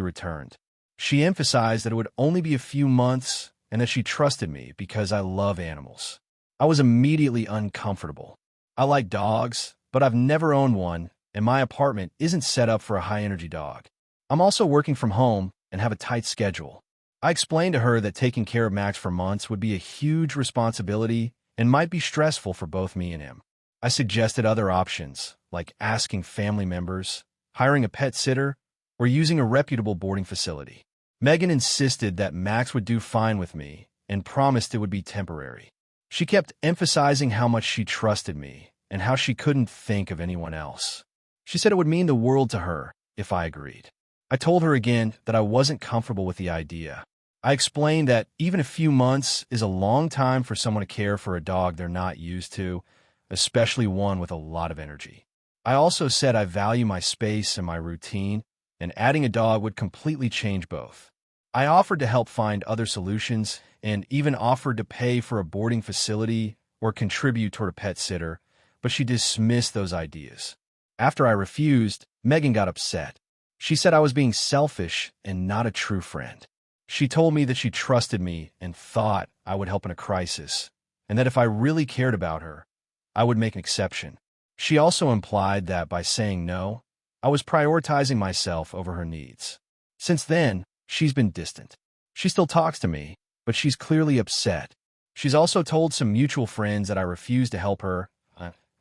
returned. She emphasized that it would only be a few months and that she trusted me because I love animals. I was immediately uncomfortable. I like dogs, but I've never owned one, and my apartment isn't set up for a high-energy dog. I'm also working from home and have a tight schedule. I explained to her that taking care of Max for months would be a huge responsibility and might be stressful for both me and him. I suggested other options, like asking family members, hiring a pet sitter, or using a reputable boarding facility. Megan insisted that Max would do fine with me and promised it would be temporary. She kept emphasizing how much she trusted me and how she couldn't think of anyone else. She said it would mean the world to her if I agreed. I told her again that I wasn't comfortable with the idea. I explained that even a few months is a long time for someone to care for a dog they're not used to, especially one with a lot of energy. I also said I value my space and my routine, and adding a dog would completely change both. I offered to help find other solutions and even offered to pay for a boarding facility or contribute toward a pet sitter, but she dismissed those ideas. After I refused, Megan got upset. She said I was being selfish and not a true friend. She told me that she trusted me and thought I would help in a crisis, and that if I really cared about her, I would make an exception. She also implied that by saying no, I was prioritizing myself over her needs. Since then, she's been distant. She still talks to me, but she's clearly upset. She's also told some mutual friends that I refuse to help her,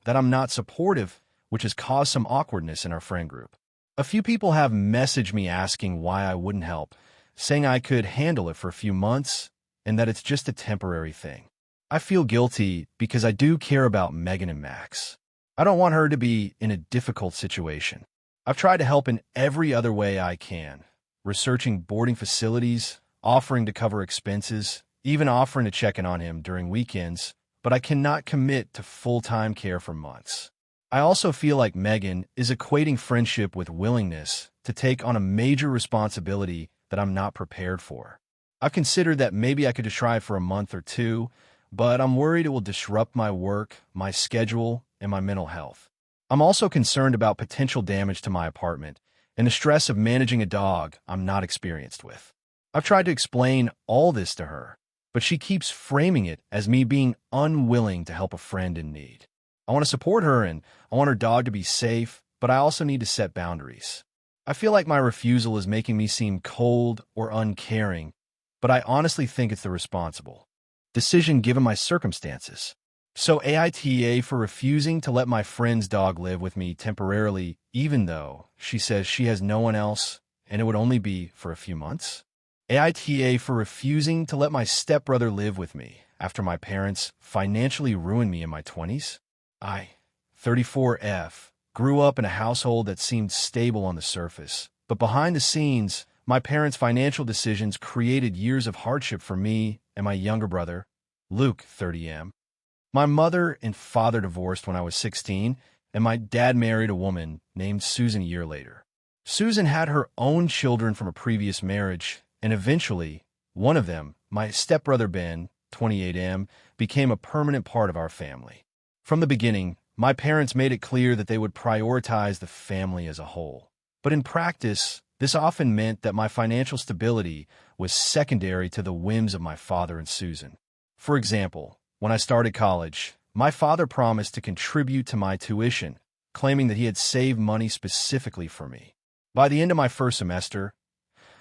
that I'm not supportive, which has caused some awkwardness in our friend group. A few people have messaged me asking why I wouldn't help, saying I could handle it for a few months and that it's just a temporary thing. I feel guilty because I do care about Megan and Max. I don't want her to be in a difficult situation. I've tried to help in every other way I can, researching boarding facilities, offering to cover expenses, even offering to check in on him during weekends, but I cannot commit to full-time care for months. I also feel like Megan is equating friendship with willingness to take on a major responsibility that I'm not prepared for. I've considered that maybe I could just try it for a month or two, but I'm worried it will disrupt my work, my schedule, and my mental health. I'm also concerned about potential damage to my apartment and the stress of managing a dog I'm not experienced with. I've tried to explain all this to her, but she keeps framing it as me being unwilling to help a friend in need. I want to support her and I want her dog to be safe, but I also need to set boundaries. I feel like my refusal is making me seem cold or uncaring, but I honestly think it's the responsible decision given my circumstances. So AITA for refusing to let my friend's dog live with me temporarily, even though she says she has no one else and it would only be for a few months. AITA for refusing to let my stepbrother live with me after my parents financially ruined me in my 20s. I, 34F, grew up in a household that seemed stable on the surface, but behind the scenes, my parents' financial decisions created years of hardship for me and my younger brother, Luke, 30M. My mother and father divorced when I was 16, and my dad married a woman named Susan a year later. Susan had her own children from a previous marriage, and eventually, one of them, my stepbrother Ben, 28M, became a permanent part of our family. From the beginning, my parents made it clear that they would prioritize the family as a whole. But in practice, this often meant that my financial stability was secondary to the whims of my father and Susan. For example, when I started college, my father promised to contribute to my tuition, claiming that he had saved money specifically for me. By the end of my first semester,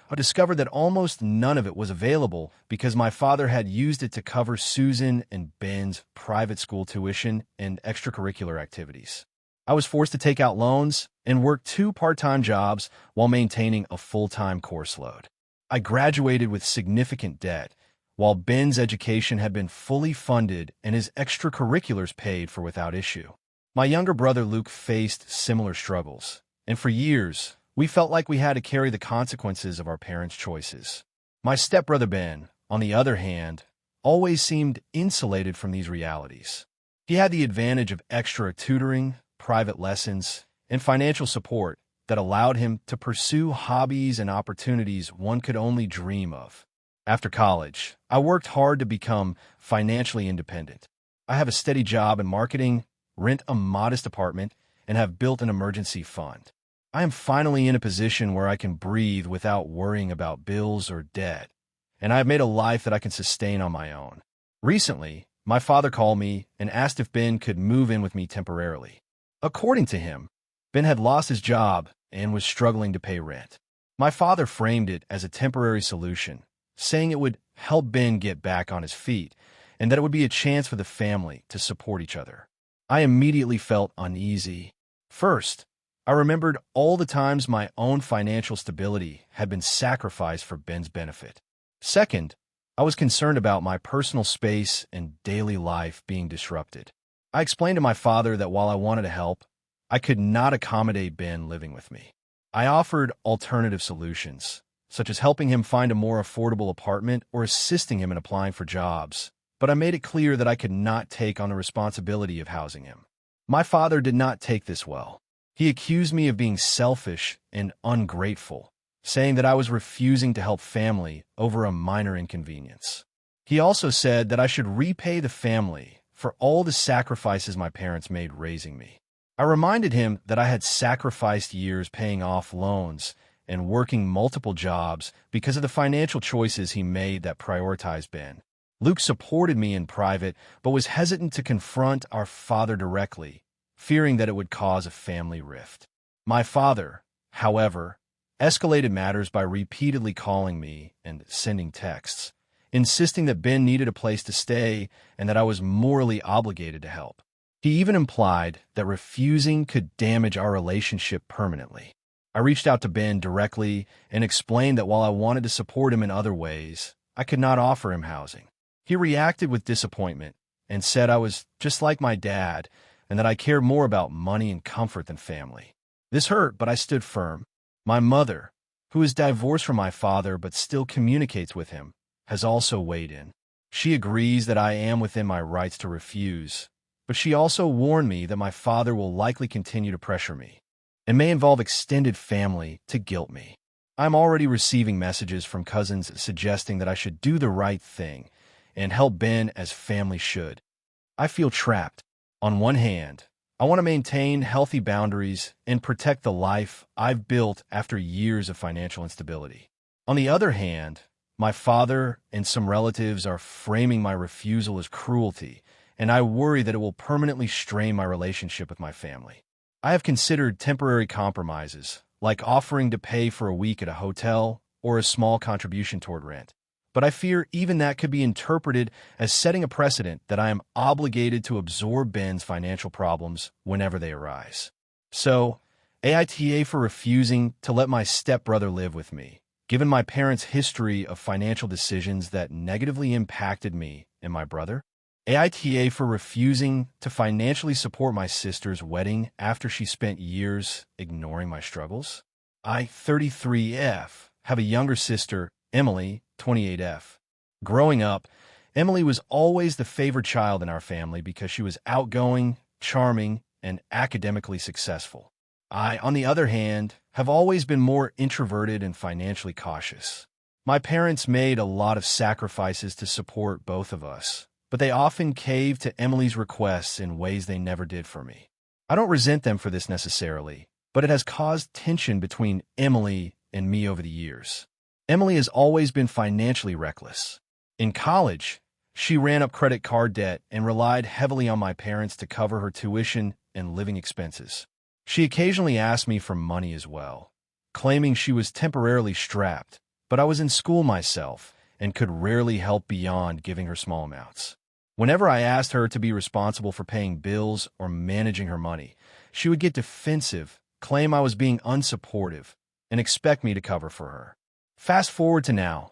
I discovered that almost none of it was available because my father had used it to cover Susan and Ben's private school tuition and extracurricular activities. I was forced to take out loans and work 2 part-time jobs while maintaining a full-time course load. I graduated with significant debt, while Ben's education had been fully funded and his extracurriculars paid for without issue. My younger brother Luke faced similar struggles, and for years, we felt like we had to carry the consequences of our parents' choices. My stepbrother Ben, on the other hand, always seemed insulated from these realities. He had the advantage of extra tutoring, private lessons, and financial support that allowed him to pursue hobbies and opportunities one could only dream of. After college, I worked hard to become financially independent. I have a steady job in marketing, rent a modest apartment, and have built an emergency fund. I am finally in a position where I can breathe without worrying about bills or debt, and I have made a life that I can sustain on my own. Recently, my father called me and asked if Ben could move in with me temporarily. According to him, Ben had lost his job and was struggling to pay rent. My father framed it as a temporary solution, saying it would help Ben get back on his feet and that it would be a chance for the family to support each other. I immediately felt uneasy. First, I remembered all the times my own financial stability had been sacrificed for Ben's benefit. Second, I was concerned about my personal space and daily life being disrupted. I explained to my father that while I wanted to help, I could not accommodate Ben living with me. I offered alternative solutions, such as helping him find a more affordable apartment or assisting him in applying for jobs, but I made it clear that I could not take on the responsibility of housing him. My father did not take this well. He accused me of being selfish and ungrateful, saying that I was refusing to help family over a minor inconvenience. He also said that I should repay the family for all the sacrifices my parents made raising me. I reminded him that I had sacrificed years paying off loans and working multiple jobs because of the financial choices he made that prioritized Ben. Luke supported me in private, but was hesitant to confront our father directly, fearing that it would cause a family rift. My father, however, escalated matters by repeatedly calling me and sending texts, insisting that Ben needed a place to stay and that I was morally obligated to help. He even implied that refusing could damage our relationship permanently. I reached out to Ben directly and explained that while I wanted to support him in other ways, I could not offer him housing. He reacted with disappointment and said I was just like my dad and that I cared more about money and comfort than family. This hurt, but I stood firm. My mother, who is divorced from my father but still communicates with him, has also weighed in. She agrees that I am within my rights to refuse, but she also warned me that my father will likely continue to pressure me and may involve extended family to guilt me. I'm already receiving messages from cousins suggesting that I should do the right thing and help Ben as family should. I feel trapped. On one hand, I want to maintain healthy boundaries and protect the life I've built after years of financial instability. On the other hand, my father and some relatives are framing my refusal as cruelty and I worry that it will permanently strain my relationship with my family. I have considered temporary compromises, like offering to pay for a week at a hotel or a small contribution toward rent. But I fear even that could be interpreted as setting a precedent that I am obligated to absorb Ben's financial problems whenever they arise. So, AITA for refusing to let my stepbrother live with me, given my parents' history of financial decisions that negatively impacted me and my brother. AITA for refusing to financially support my sister's wedding after she spent years ignoring my struggles. I, 33F, have a younger sister, Emily, 28F. Growing up, Emily was always the favored child in our family because she was outgoing, charming, and academically successful. I, on the other hand, have always been more introverted and financially cautious. My parents made a lot of sacrifices to support both of us, but they often caved to Emily's requests in ways they never did for me. I don't resent them for this necessarily, but it has caused tension between Emily and me over the years. Emily has always been financially reckless. In college, she ran up credit card debt and relied heavily on my parents to cover her tuition and living expenses. She occasionally asked me for money as well, claiming she was temporarily strapped, but I was in school myself and could rarely help beyond giving her small amounts. Whenever I asked her to be responsible for paying bills or managing her money, she would get defensive, claim I was being unsupportive, and expect me to cover for her. Fast forward to now,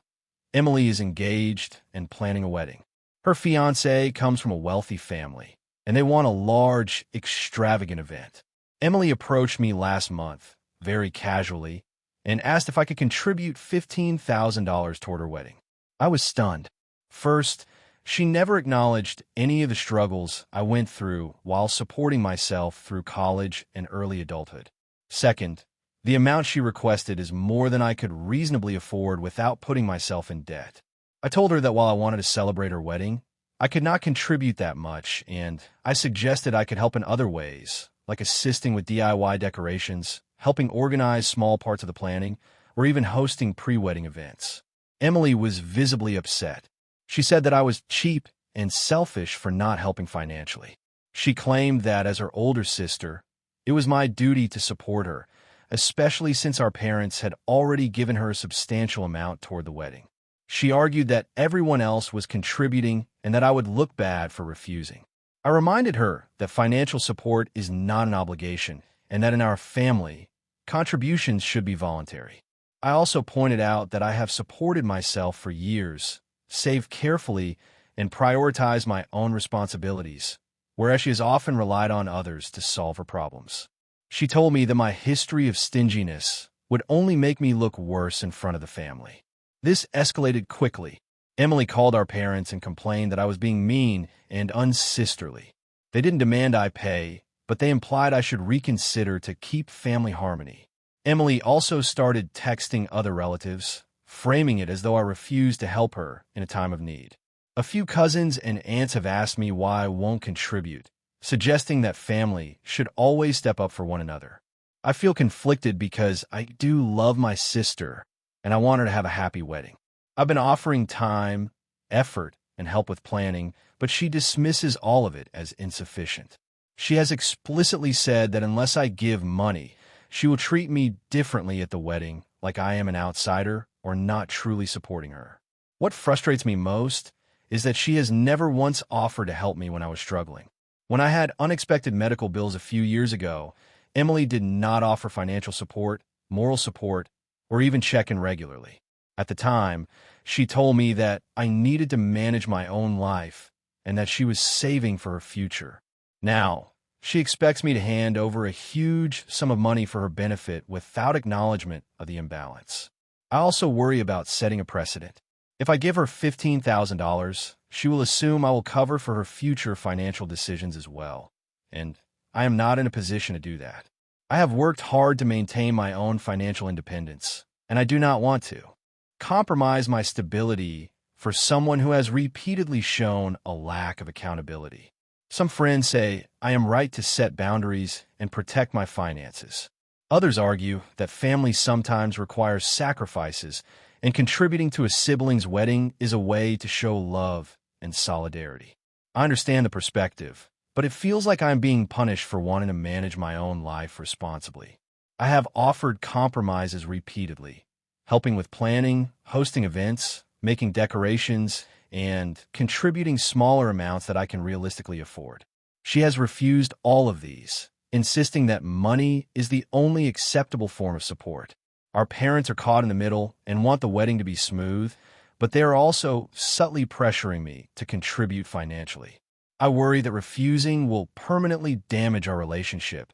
Emily is engaged and planning a wedding. Her fiancé comes from a wealthy family, and they want a large, extravagant event. Emily approached me last month, very casually, and asked if I could contribute $15,000 toward her wedding. I was stunned. First, she never acknowledged any of the struggles I went through while supporting myself through college and early adulthood. Second, the amount she requested is more than I could reasonably afford without putting myself in debt. I told her that while I wanted to celebrate her wedding, I could not contribute that much, and I suggested I could help in other ways, like assisting with DIY decorations, helping organize small parts of the planning, or even hosting pre-wedding events. Emily was visibly upset. She said that I was cheap and selfish for not helping financially. She claimed that as her older sister, it was my duty to support her, especially since our parents had already given her a substantial amount toward the wedding. She argued that everyone else was contributing and that I would look bad for refusing. I reminded her that financial support is not an obligation and that in our family, contributions should be voluntary. I also pointed out that I have supported myself for years, saved carefully, and prioritized my own responsibilities, whereas she has often relied on others to solve her problems. She told me that my history of stinginess would only make me look worse in front of the family. This escalated quickly. Emily called our parents and complained that I was being mean and unsisterly. They didn't demand I pay, but they implied I should reconsider to keep family harmony. Emily also started texting other relatives, framing it as though I refused to help her in a time of need. A few cousins and aunts have asked me why I won't contribute, suggesting that family should always step up for one another. I feel conflicted because I do love my sister, and I want her to have a happy wedding. I've been offering time, effort, and help with planning, but she dismisses all of it as insufficient. She has explicitly said that unless I give money, she will treat me differently at the wedding, like I am an outsider or not truly supporting her. What frustrates me most is that she has never once offered to help me when I was struggling. When I had unexpected medical bills a few years ago, Emily did not offer financial support, moral support, or even check in regularly. At the time, she told me that I needed to manage my own life and that she was saving for her future. Now, she expects me to hand over a huge sum of money for her benefit without acknowledgement of the imbalance. I also worry about setting a precedent. If I give her $15,000, she will assume I will cover for her future financial decisions as well, and I am not in a position to do that. I have worked hard to maintain my own financial independence, and I do not want to compromise my stability for someone who has repeatedly shown a lack of accountability. Some friends say I am right to set boundaries and protect my finances. Others argue that family sometimes requires sacrifices, and contributing to a sibling's wedding is a way to show love and solidarity. I understand the perspective, but it feels like I'm being punished for wanting to manage my own life responsibly. I have offered compromises repeatedly, helping with planning, hosting events, making decorations, and contributing smaller amounts that I can realistically afford. She has refused all of these, insisting that money is the only acceptable form of support. Our parents are caught in the middle and want the wedding to be smooth, but they are also subtly pressuring me to contribute financially. I worry that refusing will permanently damage our relationship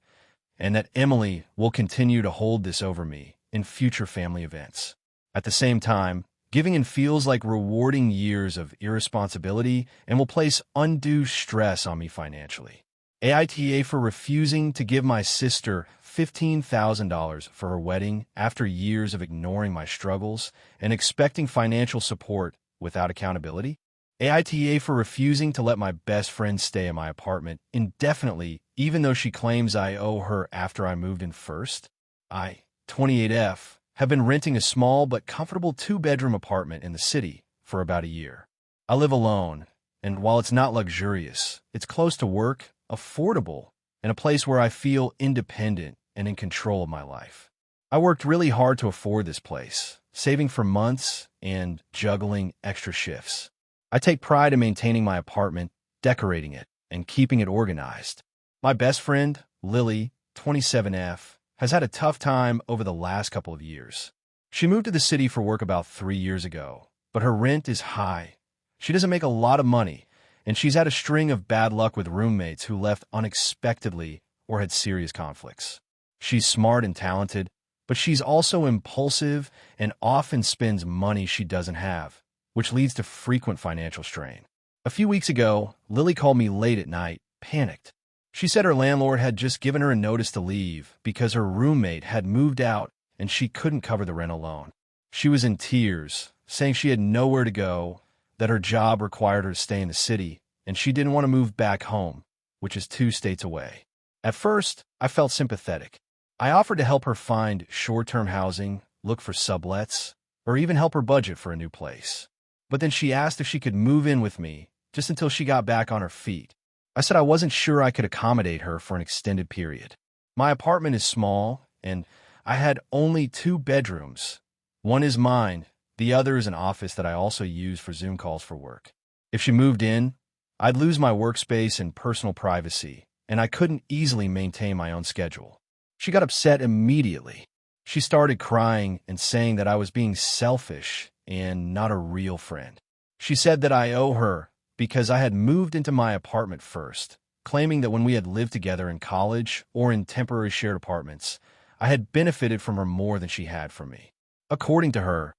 and that Emily will continue to hold this over me in future family events. At the same time, giving in feels like rewarding years of irresponsibility and will place undue stress on me financially. AITA for refusing to give my sister $15,000 for her wedding after years of ignoring my struggles and expecting financial support without accountability. AITA for refusing to let my best friend stay in my apartment indefinitely, even though she claims I owe her after I moved in first. I, 28F, have been renting a small but comfortable two-bedroom apartment in the city for about a year. I live alone, and while it's not luxurious, it's close to work, affordable, and a place where I feel independent and in control of my life. I worked really hard to afford this place, saving for months and juggling extra shifts. I take pride in maintaining my apartment, decorating it, and keeping it organized. My best friend, Lily, 27F, has had a tough time over the last couple of years. She moved to the city for work about 3 years ago, but her rent is high. She doesn't make a lot of money, and she's had a string of bad luck with roommates who left unexpectedly or had serious conflicts. She's smart and talented, but she's also impulsive and often spends money she doesn't have, which leads to frequent financial strain. A few weeks ago, Lily called me late at night, panicked. She said her landlord had just given her a notice to leave because her roommate had moved out and she couldn't cover the rent alone. She was in tears, saying she had nowhere to go, that her job required her to stay in the city, and she didn't want to move back home, which is 2 states away. At first, I felt sympathetic. I offered to help her find short-term housing, look for sublets, or even help her budget for a new place. But then she asked if she could move in with me just until she got back on her feet. I said I wasn't sure I could accommodate her for an extended period. My apartment is small, and I had only 2 bedrooms. One is mine, the other is an office that I also use for Zoom calls for work. If she moved in, I'd lose my workspace and personal privacy, and I couldn't easily maintain my own schedule. She got upset immediately. She started crying and saying that I was being selfish and not a real friend. She said that I owe her because I had moved into my apartment first, claiming that when we had lived together in college or in temporary shared apartments, I had benefited from her more than she had from me. According to her,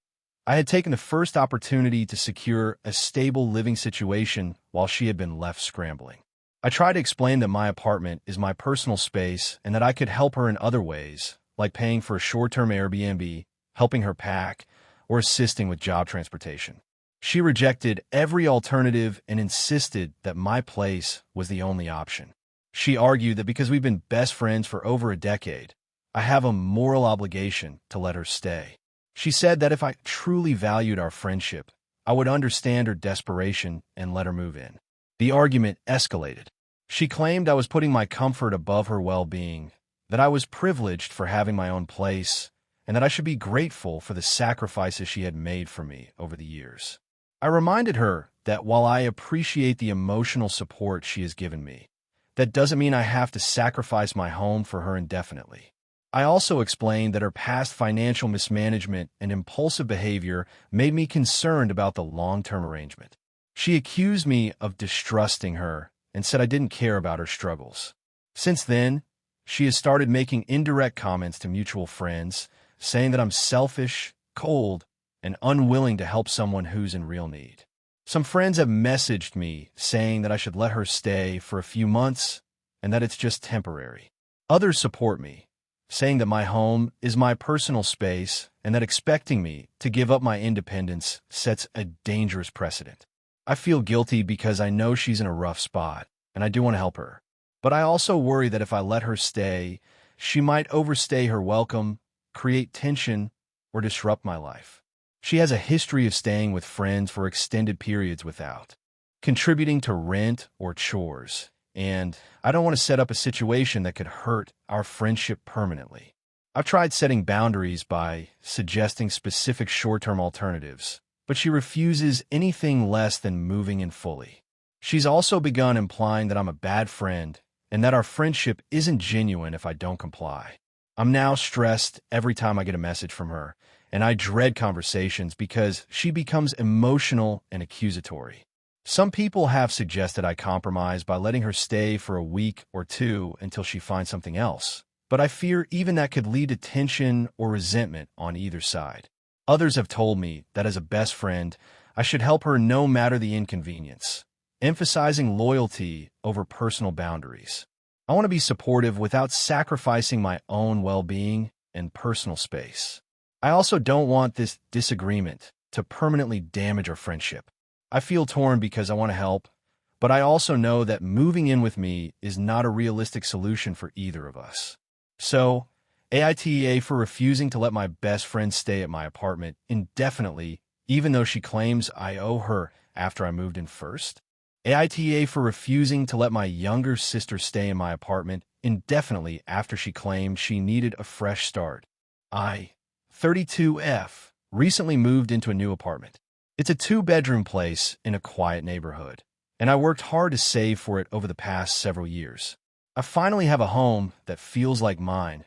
I had taken the first opportunity to secure a stable living situation while she had been left scrambling. I tried to explain that my apartment is my personal space and that I could help her in other ways, like paying for a short-term Airbnb, helping her pack, or assisting with job transportation. She rejected every alternative and insisted that my place was the only option. She argued that because we've been best friends for over a decade, I have a moral obligation to let her stay. She said that if I truly valued our friendship, I would understand her desperation and let her move in. The argument escalated. She claimed I was putting my comfort above her well-being, that I was privileged for having my own place, and that I should be grateful for the sacrifices she had made for me over the years. I reminded her that while I appreciate the emotional support she has given me, that doesn't mean I have to sacrifice my home for her indefinitely. I also explained that her past financial mismanagement and impulsive behavior made me concerned about the long-term arrangement. She accused me of distrusting her and said I didn't care about her struggles. Since then, she has started making indirect comments to mutual friends, saying that I'm selfish, cold, and unwilling to help someone who's in real need. Some friends have messaged me saying that I should let her stay for a few months and that it's just temporary. Others support me, saying that my home is my personal space and that expecting me to give up my independence sets a dangerous precedent. I feel guilty because I know she's in a rough spot, and I do want to help her. But I also worry that if I let her stay, she might overstay her welcome, create tension, or disrupt my life. She has a history of staying with friends for extended periods without contributing to rent or chores, and I don't want to set up a situation that could hurt our friendship permanently. I've tried setting boundaries by suggesting specific short-term alternatives, but she refuses anything less than moving in fully. She's also begun implying that I'm a bad friend and that our friendship isn't genuine if I don't comply. I'm now stressed every time I get a message from her, and I dread conversations because she becomes emotional and accusatory. Some people have suggested I compromise by letting her stay for a week or two until she finds something else, but I fear even that could lead to tension or resentment on either side. Others have told me that as a best friend, I should help her no matter the inconvenience, emphasizing loyalty over personal boundaries. I want to be supportive without sacrificing my own well-being and personal space. I also don't want this disagreement to permanently damage our friendship. I feel torn because I want to help, but I also know that moving in with me is not a realistic solution for either of us. So, AITA for refusing to let my best friend stay at my apartment indefinitely, even though she claims I owe her after I moved in first. AITA for refusing to let my younger sister stay in my apartment indefinitely after she claimed she needed a fresh start. I, 32F, recently moved into a new apartment. It's a 2-bedroom place in a quiet neighborhood, and I worked hard to save for it over the past several years. I finally have a home that feels like mine,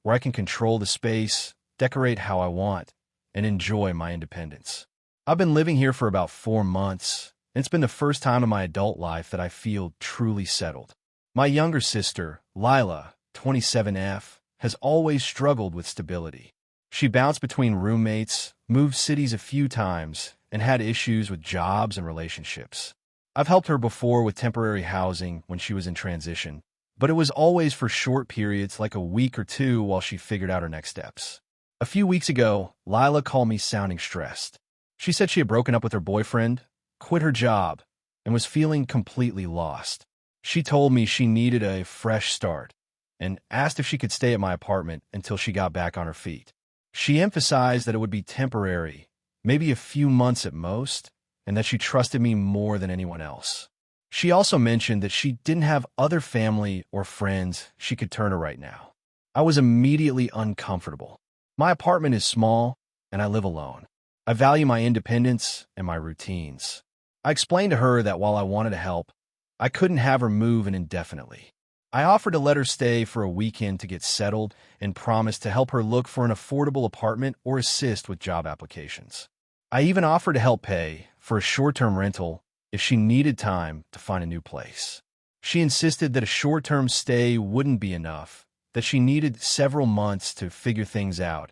where I can control the space, decorate how I want, and enjoy my independence. I've been living here for about 4 months, and it's been the first time in my adult life that I feel truly settled. My younger sister, Lila, 27F, has always struggled with stability. She bounced between roommates, moved cities a few times, and had issues with jobs and relationships. I've helped her before with temporary housing when she was in transition, but it was always for short periods like a week or two while she figured out her next steps. A few weeks ago, Lila called me sounding stressed. She said she had broken up with her boyfriend, quit her job, and was feeling completely lost. She told me she needed a fresh start and asked if she could stay at my apartment until she got back on her feet. She emphasized that it would be temporary, maybe a few months at most, and that she trusted me more than anyone else. She also mentioned that she didn't have other family or friends she could turn to right now. I was immediately uncomfortable. My apartment is small, and I live alone. I value my independence and my routines. I explained to her that while I wanted to help, I couldn't have her move in indefinitely. I offered to let her stay for a weekend to get settled and promised to help her look for an affordable apartment or assist with job applications. I even offered to help pay for a short-term rental if she needed time to find a new place. She insisted that a short-term stay wouldn't be enough, that she needed several months to figure things out,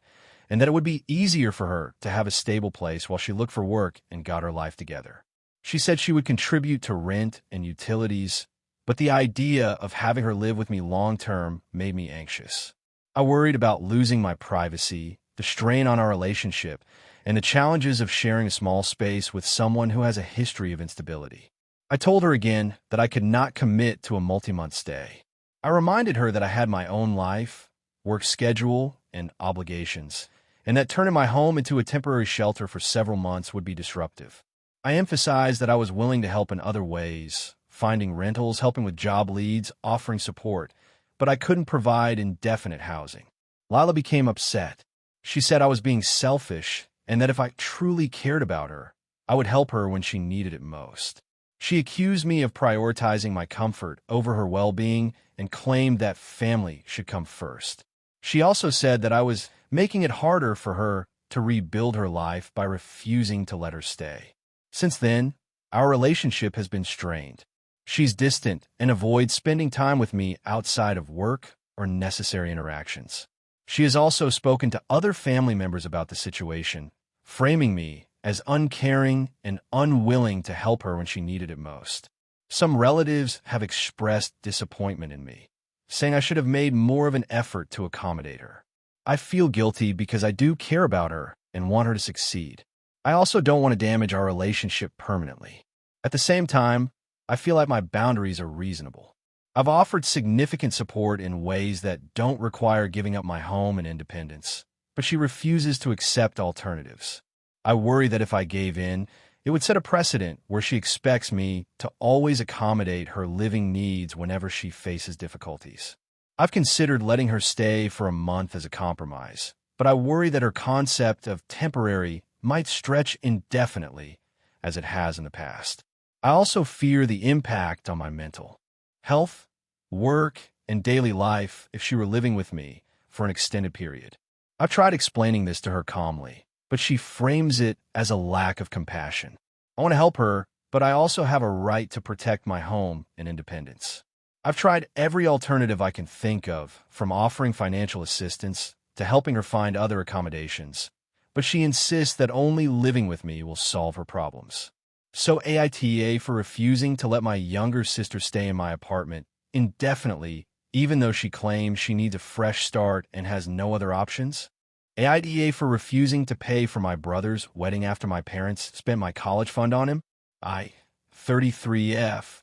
and that it would be easier for her to have a stable place while she looked for work and got her life together. She said she would contribute to rent and utilities, but the idea of having her live with me long-term made me anxious. I worried about losing my privacy, the strain on our relationship, and the challenges of sharing a small space with someone who has a history of instability. I told her again that I could not commit to a multi-month stay. I reminded her that I had my own life, work schedule, and obligations, and that turning my home into a temporary shelter for several months would be disruptive. I emphasized that I was willing to help in other ways, finding rentals, helping with job leads, offering support, but I couldn't provide indefinite housing. Lila became upset. She said I was being selfish and that if I truly cared about her, I would help her when she needed it most. She accused me of prioritizing my comfort over her well-being and claimed that family should come first. She also said that I was making it harder for her to rebuild her life by refusing to let her stay. Since then, our relationship has been strained. She's distant and avoids spending time with me outside of work or necessary interactions. She has also spoken to other family members about the situation, framing me as uncaring and unwilling to help her when she needed it most. Some relatives have expressed disappointment in me, saying I should have made more of an effort to accommodate her. I feel guilty because I do care about her and want her to succeed. I also don't want to damage our relationship permanently. At the same time, I feel like my boundaries are reasonable. I've offered significant support in ways that don't require giving up my home and independence, but she refuses to accept alternatives. I worry that if I gave in, It would set a precedent where she expects me to always accommodate her living needs whenever she faces difficulties. I've considered letting her stay for a month as a compromise, but I worry that her concept of temporary might stretch indefinitely, as it has in the past. I also fear the impact on my mental health, work, and daily life if she were living with me for an extended period. I've tried explaining this to her calmly, but she frames it as a lack of compassion. I want to help her, but I also have a right to protect my home and independence. I've tried every alternative I can think of, from offering financial assistance to helping her find other accommodations, but she insists that only living with me will solve her problems. So AITA for refusing to let my younger sister stay in my apartment indefinitely, even though she claims she needs a fresh start and has no other options? AITA for refusing to pay for my brother's wedding after my parents spent my college fund on him? I, 33F,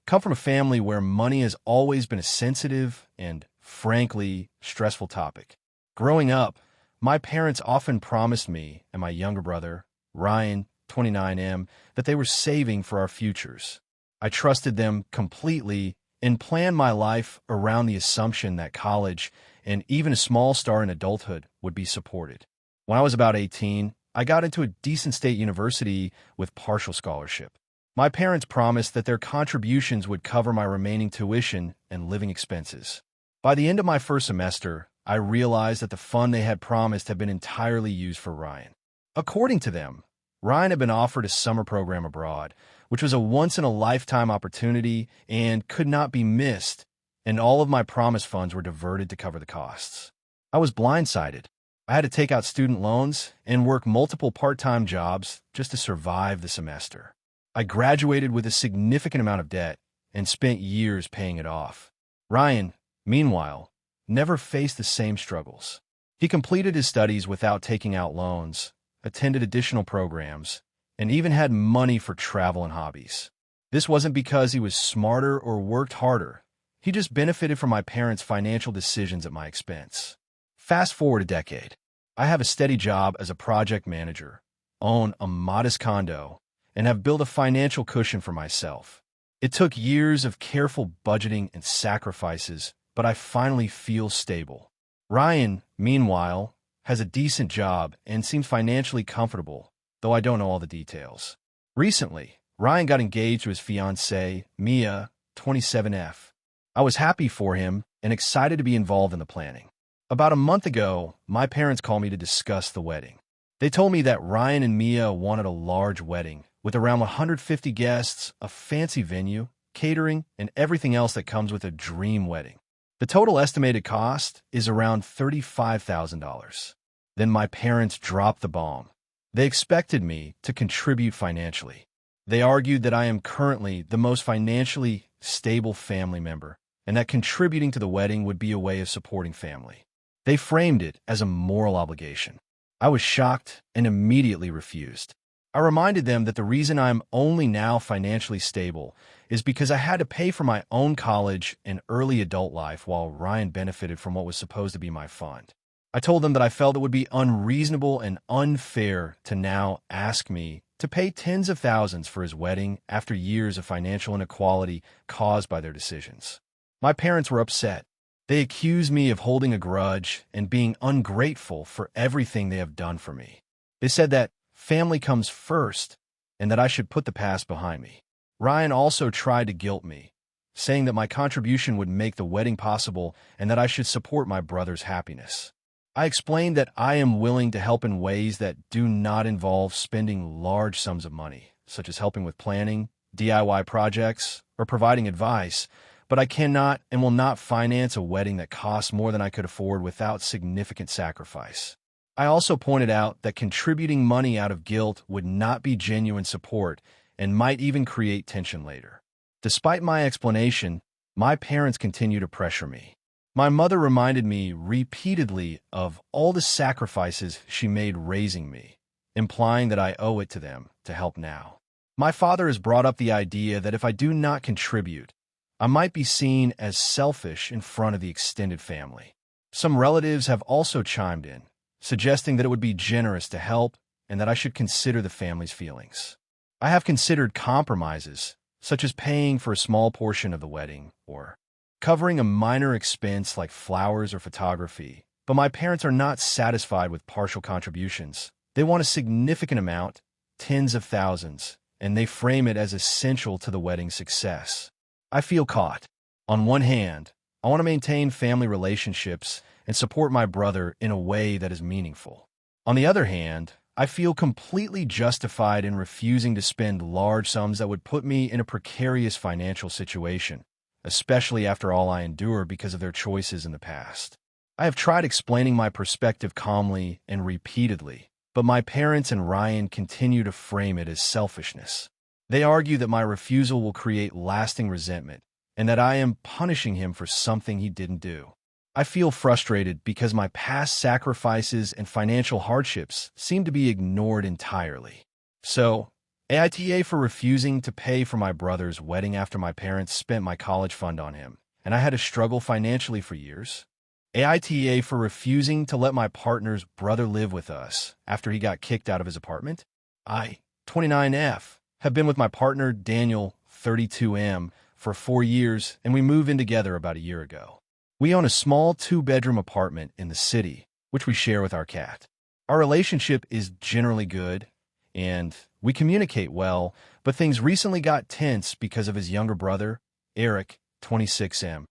come from a family where money has always been a sensitive and, frankly, stressful topic. Growing up, my parents often promised me and my younger brother, Ryan, 29M, that they were saving for our futures. I trusted them completely and planned my life around the assumption that college and even a small start in adulthood would be supported. When I was about 18, I got into a decent state university with partial scholarship. My parents promised that their contributions would cover my remaining tuition and living expenses. By the end of my first semester, I realized that the fund they had promised had been entirely used for Ryan. According to them, Ryan had been offered a summer program abroad, which was a once-in-a-lifetime opportunity and could not be missed, and all of my promised funds were diverted to cover the costs. I was blindsided. I had to take out student loans and work multiple part-time jobs just to survive the semester. I graduated with a significant amount of debt and spent years paying it off. Ryan, meanwhile, never faced the same struggles. He completed his studies without taking out loans, attended additional programs, and even had money for travel and hobbies. This wasn't because he was smarter or worked harder. He just benefited from my parents' financial decisions at my expense. Fast forward a decade. I have a steady job as a project manager, own a modest condo, and have built a financial cushion for myself. It took years of careful budgeting and sacrifices, but I finally feel stable. Ryan, meanwhile, has a decent job and seems financially comfortable, though I don't know all the details. Recently, Ryan got engaged to his fiancée, Mia, 27F. I was happy for him and excited to be involved in the planning. About a month ago, my parents called me to discuss the wedding. They told me that Ryan and Mia wanted a large wedding with around 150 guests, a fancy venue, catering, and everything else that comes with a dream wedding. The total estimated cost is around $35,000. Then my parents dropped the bomb. They expected me to contribute financially. They argued that I am currently the most financially stable family member and that contributing to the wedding would be a way of supporting family. They framed it as a moral obligation. I was shocked and immediately refused. I reminded them that the reason I'm only now financially stable is because I had to pay for my own college and early adult life while Ryan benefited from what was supposed to be my fund. I told them that I felt it would be unreasonable and unfair to now ask me to pay tens of thousands for his wedding after years of financial inequality caused by their decisions. My parents were upset. They accused me of holding a grudge and being ungrateful for everything they have done for me. They said that family comes first and that I should put the past behind me. Ryan also tried to guilt me, saying that my contribution would make the wedding possible and that I should support my brother's happiness. I explained that I am willing to help in ways that do not involve spending large sums of money, such as helping with planning, DIY projects, or providing advice, but I cannot and will not finance a wedding that costs more than I could afford without significant sacrifice. I also pointed out that contributing money out of guilt would not be genuine support and might even create tension later. Despite my explanation, my parents continue to pressure me. My mother reminded me repeatedly of all the sacrifices she made raising me, implying that I owe it to them to help now. My father has brought up the idea that if I do not contribute, I might be seen as selfish in front of the extended family. Some relatives have also chimed in, suggesting that it would be generous to help and that I should consider the family's feelings. I have considered compromises, such as paying for a small portion of the wedding or covering a minor expense like flowers or photography, but my parents are not satisfied with partial contributions. They want a significant amount, tens of thousands, and they frame it as essential to the wedding's success. I feel caught. On one hand, I want to maintain family relationships and support my brother in a way that is meaningful. On the other hand, I feel completely justified in refusing to spend large sums that would put me in a precarious financial situation, especially after all I endure because of their choices in the past. I have tried explaining my perspective calmly and repeatedly, but my parents and Ryan continue to frame it as selfishness. They argue that my refusal will create lasting resentment and that I am punishing him for something he didn't do. I feel frustrated because my past sacrifices and financial hardships seem to be ignored entirely. So, AITA for refusing to pay for my brother's wedding after my parents spent my college fund on him, and I had to struggle financially for years. AITA for refusing to let my partner's brother live with us after he got kicked out of his apartment. I, 29F, have been with my partner, Daniel, 32M, for 4 years, and we moved in together about a year ago. We own a small 2-bedroom apartment in the city, which we share with our cat. Our relationship is generally good, and we communicate well, but things recently got tense because of his younger brother, Eric, 26M.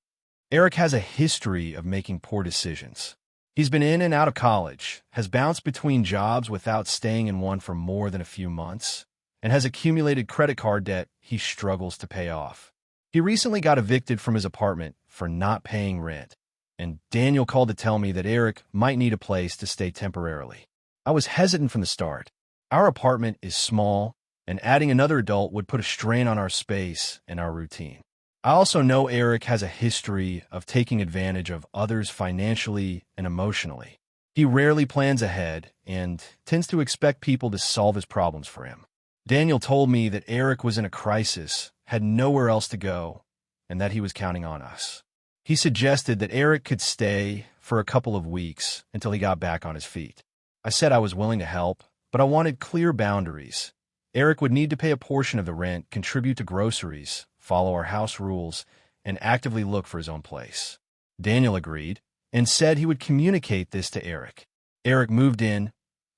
Eric has a history of making poor decisions. He's been in and out of college, has bounced between jobs without staying in one for more than a few months, and has accumulated credit card debt he struggles to pay off. He recently got evicted from his apartment for not paying rent, and Daniel called to tell me that Eric might need a place to stay temporarily. I was hesitant from the start. Our apartment is small, and adding another adult would put a strain on our space and our routine. I also know Eric has a history of taking advantage of others financially and emotionally. He rarely plans ahead and tends to expect people to solve his problems for him. Daniel told me that Eric was in a crisis, had nowhere else to go, and that he was counting on us. He suggested that Eric could stay for a couple of weeks until he got back on his feet. I said I was willing to help, but I wanted clear boundaries. Eric would need to pay a portion of the rent, contribute to groceries, follow our house rules, and actively look for his own place. Daniel agreed and said he would communicate this to Eric. Eric moved in,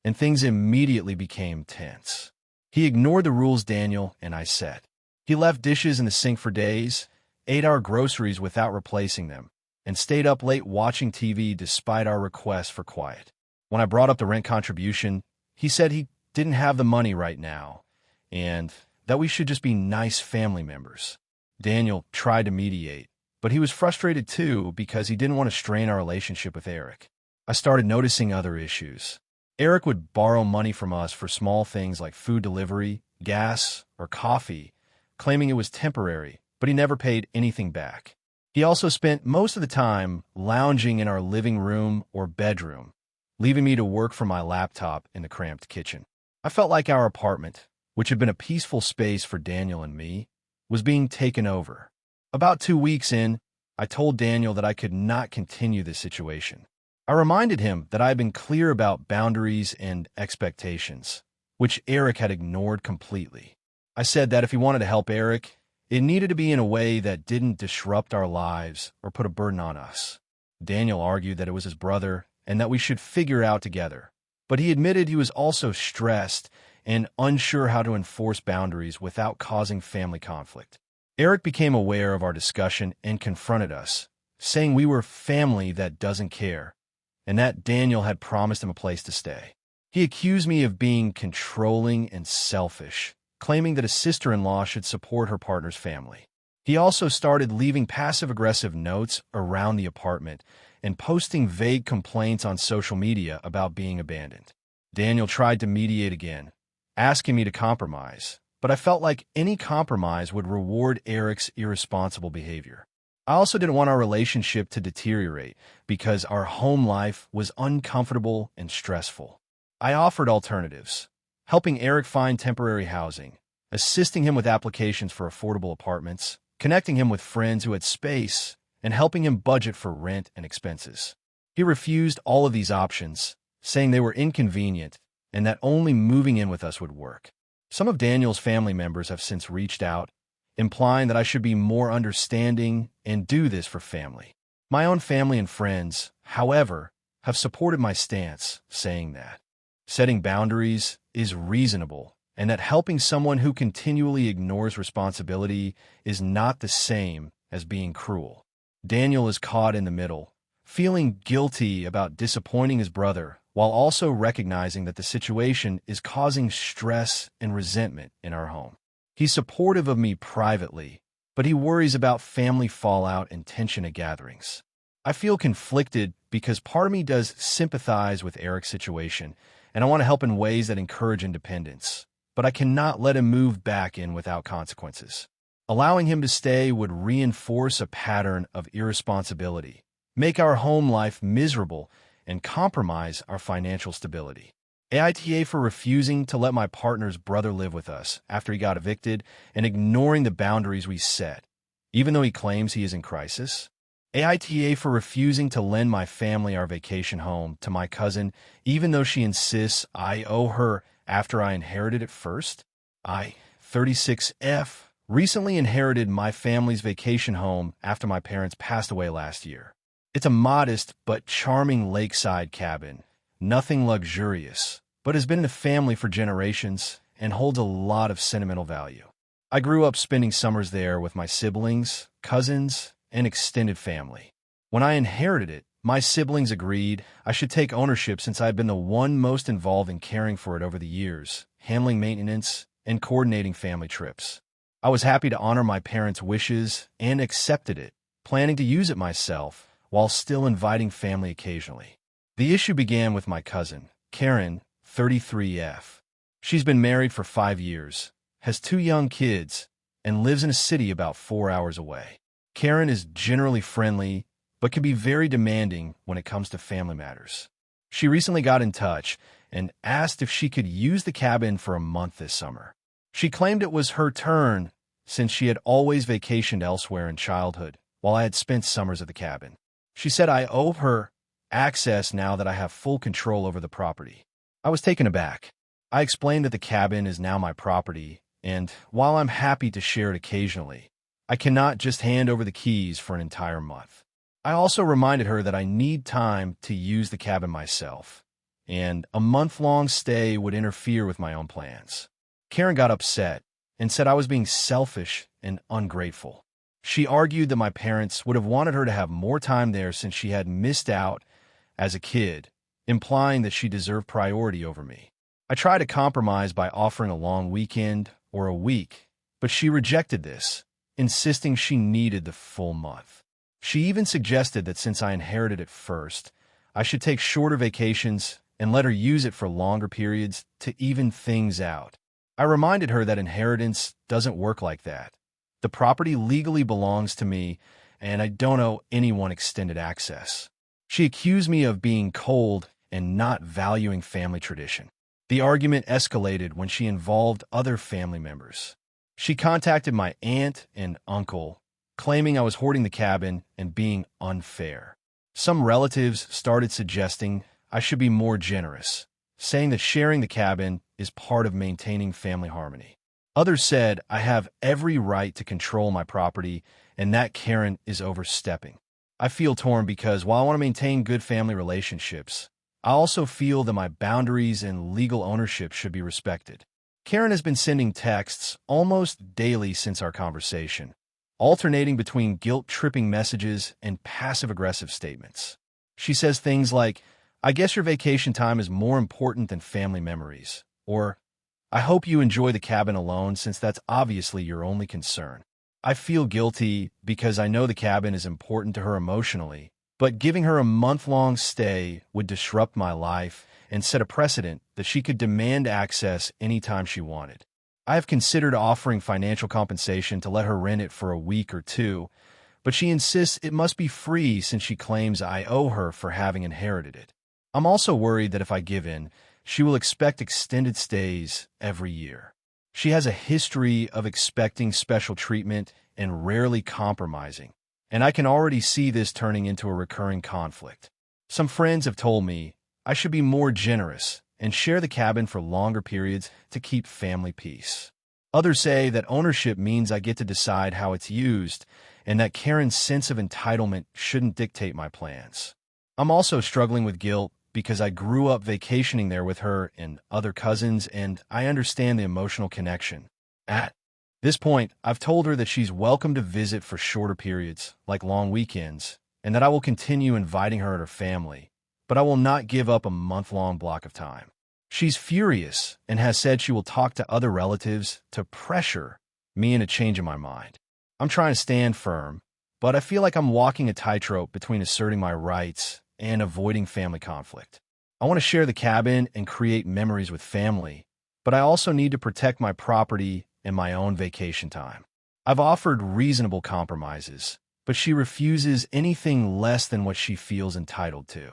and things immediately became tense. He ignored the rules Daniel and I set. He left dishes in the sink for days, ate our groceries without replacing them, and stayed up late watching TV despite our requests for quiet. When I brought up the rent contribution, he said he didn't have the money right now, and that we should just be nice family members. Daniel tried to mediate, but he was frustrated too because he didn't want to strain our relationship with Eric. I started noticing other issues. Eric would borrow money from us for small things like food delivery, gas, or coffee, claiming it was temporary, but he never paid anything back. He also spent most of the time lounging in our living room or bedroom, leaving me to work from my laptop in the cramped kitchen. I felt like our apartment, which had been a peaceful space for Daniel and me, was being taken over. About 2 weeks in, I told Daniel that I could not continue this situation. I reminded him that I had been clear about boundaries and expectations, which Eric had ignored completely. I said that if he wanted to help Eric, it needed to be in a way that didn't disrupt our lives or put a burden on us. Daniel argued that it was his brother and that we should figure it out together, but he admitted he was also stressed and unsure how to enforce boundaries without causing family conflict. Eric became aware of our discussion and confronted us, saying we were family that doesn't care, and that Daniel had promised him a place to stay. He accused me of being controlling and selfish, claiming that a sister-in-law should support her partner's family. He also started leaving passive-aggressive notes around the apartment and posting vague complaints on social media about being abandoned. Daniel tried to mediate again, asking me to compromise, but I felt like any compromise would reward Eric's irresponsible behavior. I also didn't want our relationship to deteriorate because our home life was uncomfortable and stressful. I offered alternatives, helping Eric find temporary housing, assisting him with applications for affordable apartments, connecting him with friends who had space, and helping him budget for rent and expenses. He refused all of these options, saying they were inconvenient and that only moving in with us would work. Some of Daniel's family members have since reached out, implying that I should be more understanding and do this for family. My own family and friends, however, have supported my stance, saying that setting boundaries is reasonable and that helping someone who continually ignores responsibility is not the same as being cruel. Daniel is caught in the middle, feeling guilty about disappointing his brother while also recognizing that the situation is causing stress and resentment in our home. He's supportive of me privately, but he worries about family fallout and tension at gatherings. I feel conflicted because part of me does sympathize with Eric's situation, and I want to help in ways that encourage independence, but I cannot let him move back in without consequences. Allowing him to stay would reinforce a pattern of irresponsibility, make our home life miserable, and compromise our financial stability. AITA for refusing to let my partner's brother live with us after he got evicted and ignoring the boundaries we set, even though he claims he is in crisis. AITA for refusing to lend my family our vacation home to my cousin, even though she insists I owe her after I inherited it first. I, 36F, recently inherited my family's vacation home after my parents passed away last year. It's a modest but charming lakeside cabin, nothing luxurious, but has been in the family for generations and holds a lot of sentimental value. I grew up spending summers there with my siblings, cousins, and extended family. When I inherited it, my siblings agreed I should take ownership since I had been the one most involved in caring for it over the years, handling maintenance and coordinating family trips. I was happy to honor my parents' wishes and accepted it, planning to use it myself while still inviting family occasionally. The issue began with my cousin, Karen, 33F. She's been married for 5 years, has 2 young kids, and lives in a city about 4 hours away. Karen is generally friendly, but can be very demanding when it comes to family matters. She recently got in touch and asked if she could use the cabin for a month this summer. She claimed it was her turn since she had always vacationed elsewhere in childhood, while I had spent summers at the cabin. She said I owe her access now that I have full control over the property. I was taken aback. I explained that the cabin is now my property, and while I'm happy to share it occasionally, I cannot just hand over the keys for an entire month. I also reminded her that I need time to use the cabin myself, and a month-long stay would interfere with my own plans. Karen got upset and said I was being selfish and ungrateful. She argued that my parents would have wanted her to have more time there since she had missed out as a kid, implying that she deserved priority over me. I tried to compromise by offering a long weekend or a week, but she rejected this, insisting she needed the full month. She even suggested that since I inherited it first, I should take shorter vacations and let her use it for longer periods to even things out. I reminded her that inheritance doesn't work like that. The property legally belongs to me, and I don't owe anyone extended access. She accused me of being cold and not valuing family tradition. The argument escalated when she involved other family members. She contacted my aunt and uncle, claiming I was hoarding the cabin and being unfair. Some relatives started suggesting I should be more generous, saying that sharing the cabin is part of maintaining family harmony. Others said I have every right to control my property and that Karen is overstepping. I feel torn because while I want to maintain good family relationships, I also feel that my boundaries and legal ownership should be respected. Karen has been sending texts almost daily since our conversation, alternating between guilt-tripping messages and passive-aggressive statements. She says things like, "I guess your vacation time is more important than family memories," or, "I hope you enjoy the cabin alone since that's obviously your only concern." I feel guilty because I know the cabin is important to her emotionally, but giving her a month-long stay would disrupt my life and set a precedent that she could demand access anytime she wanted. I have considered offering financial compensation to let her rent it for a week or 2, but she insists it must be free since she claims I owe her for having inherited it. I'm also worried that if I give in, she will expect extended stays every year. She has a history of expecting special treatment and rarely compromising, and I can already see this turning into a recurring conflict. Some friends have told me I should be more generous and share the cabin for longer periods to keep family peace. Others say that ownership means I get to decide how it's used, and that Karen's sense of entitlement shouldn't dictate my plans. I'm also struggling with guilt because I grew up vacationing there with her and other cousins, and I understand the emotional connection. At this point, I've told her that she's welcome to visit for shorter periods, like long weekends, and that I will continue inviting her and her family, but I will not give up a month-long block of time. She's furious and has said she will talk to other relatives to pressure me into changing my mind. I'm trying to stand firm, but I feel like I'm walking a tightrope between asserting my rights and avoiding family conflict. I want to share the cabin and create memories with family, but I also need to protect my property and my own vacation time. I've offered reasonable compromises, but she refuses anything less than what she feels entitled to.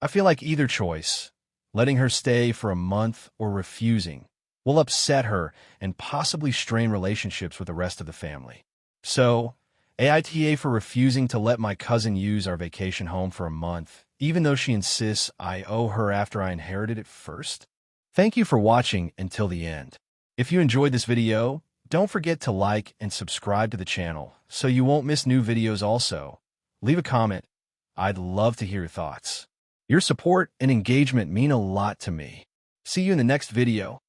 I feel like either choice, letting her stay for a month or refusing, will upset her and possibly strain relationships with the rest of the family. So, AITA for refusing to let my cousin use our vacation home for a month, even though she insists I owe her after I inherited it first. Thank you for watching until the end. If you enjoyed this video, don't forget to like and subscribe to the channel so you won't miss new videos also. Leave a comment. I'd love to hear your thoughts. Your support and engagement mean a lot to me. See you in the next video.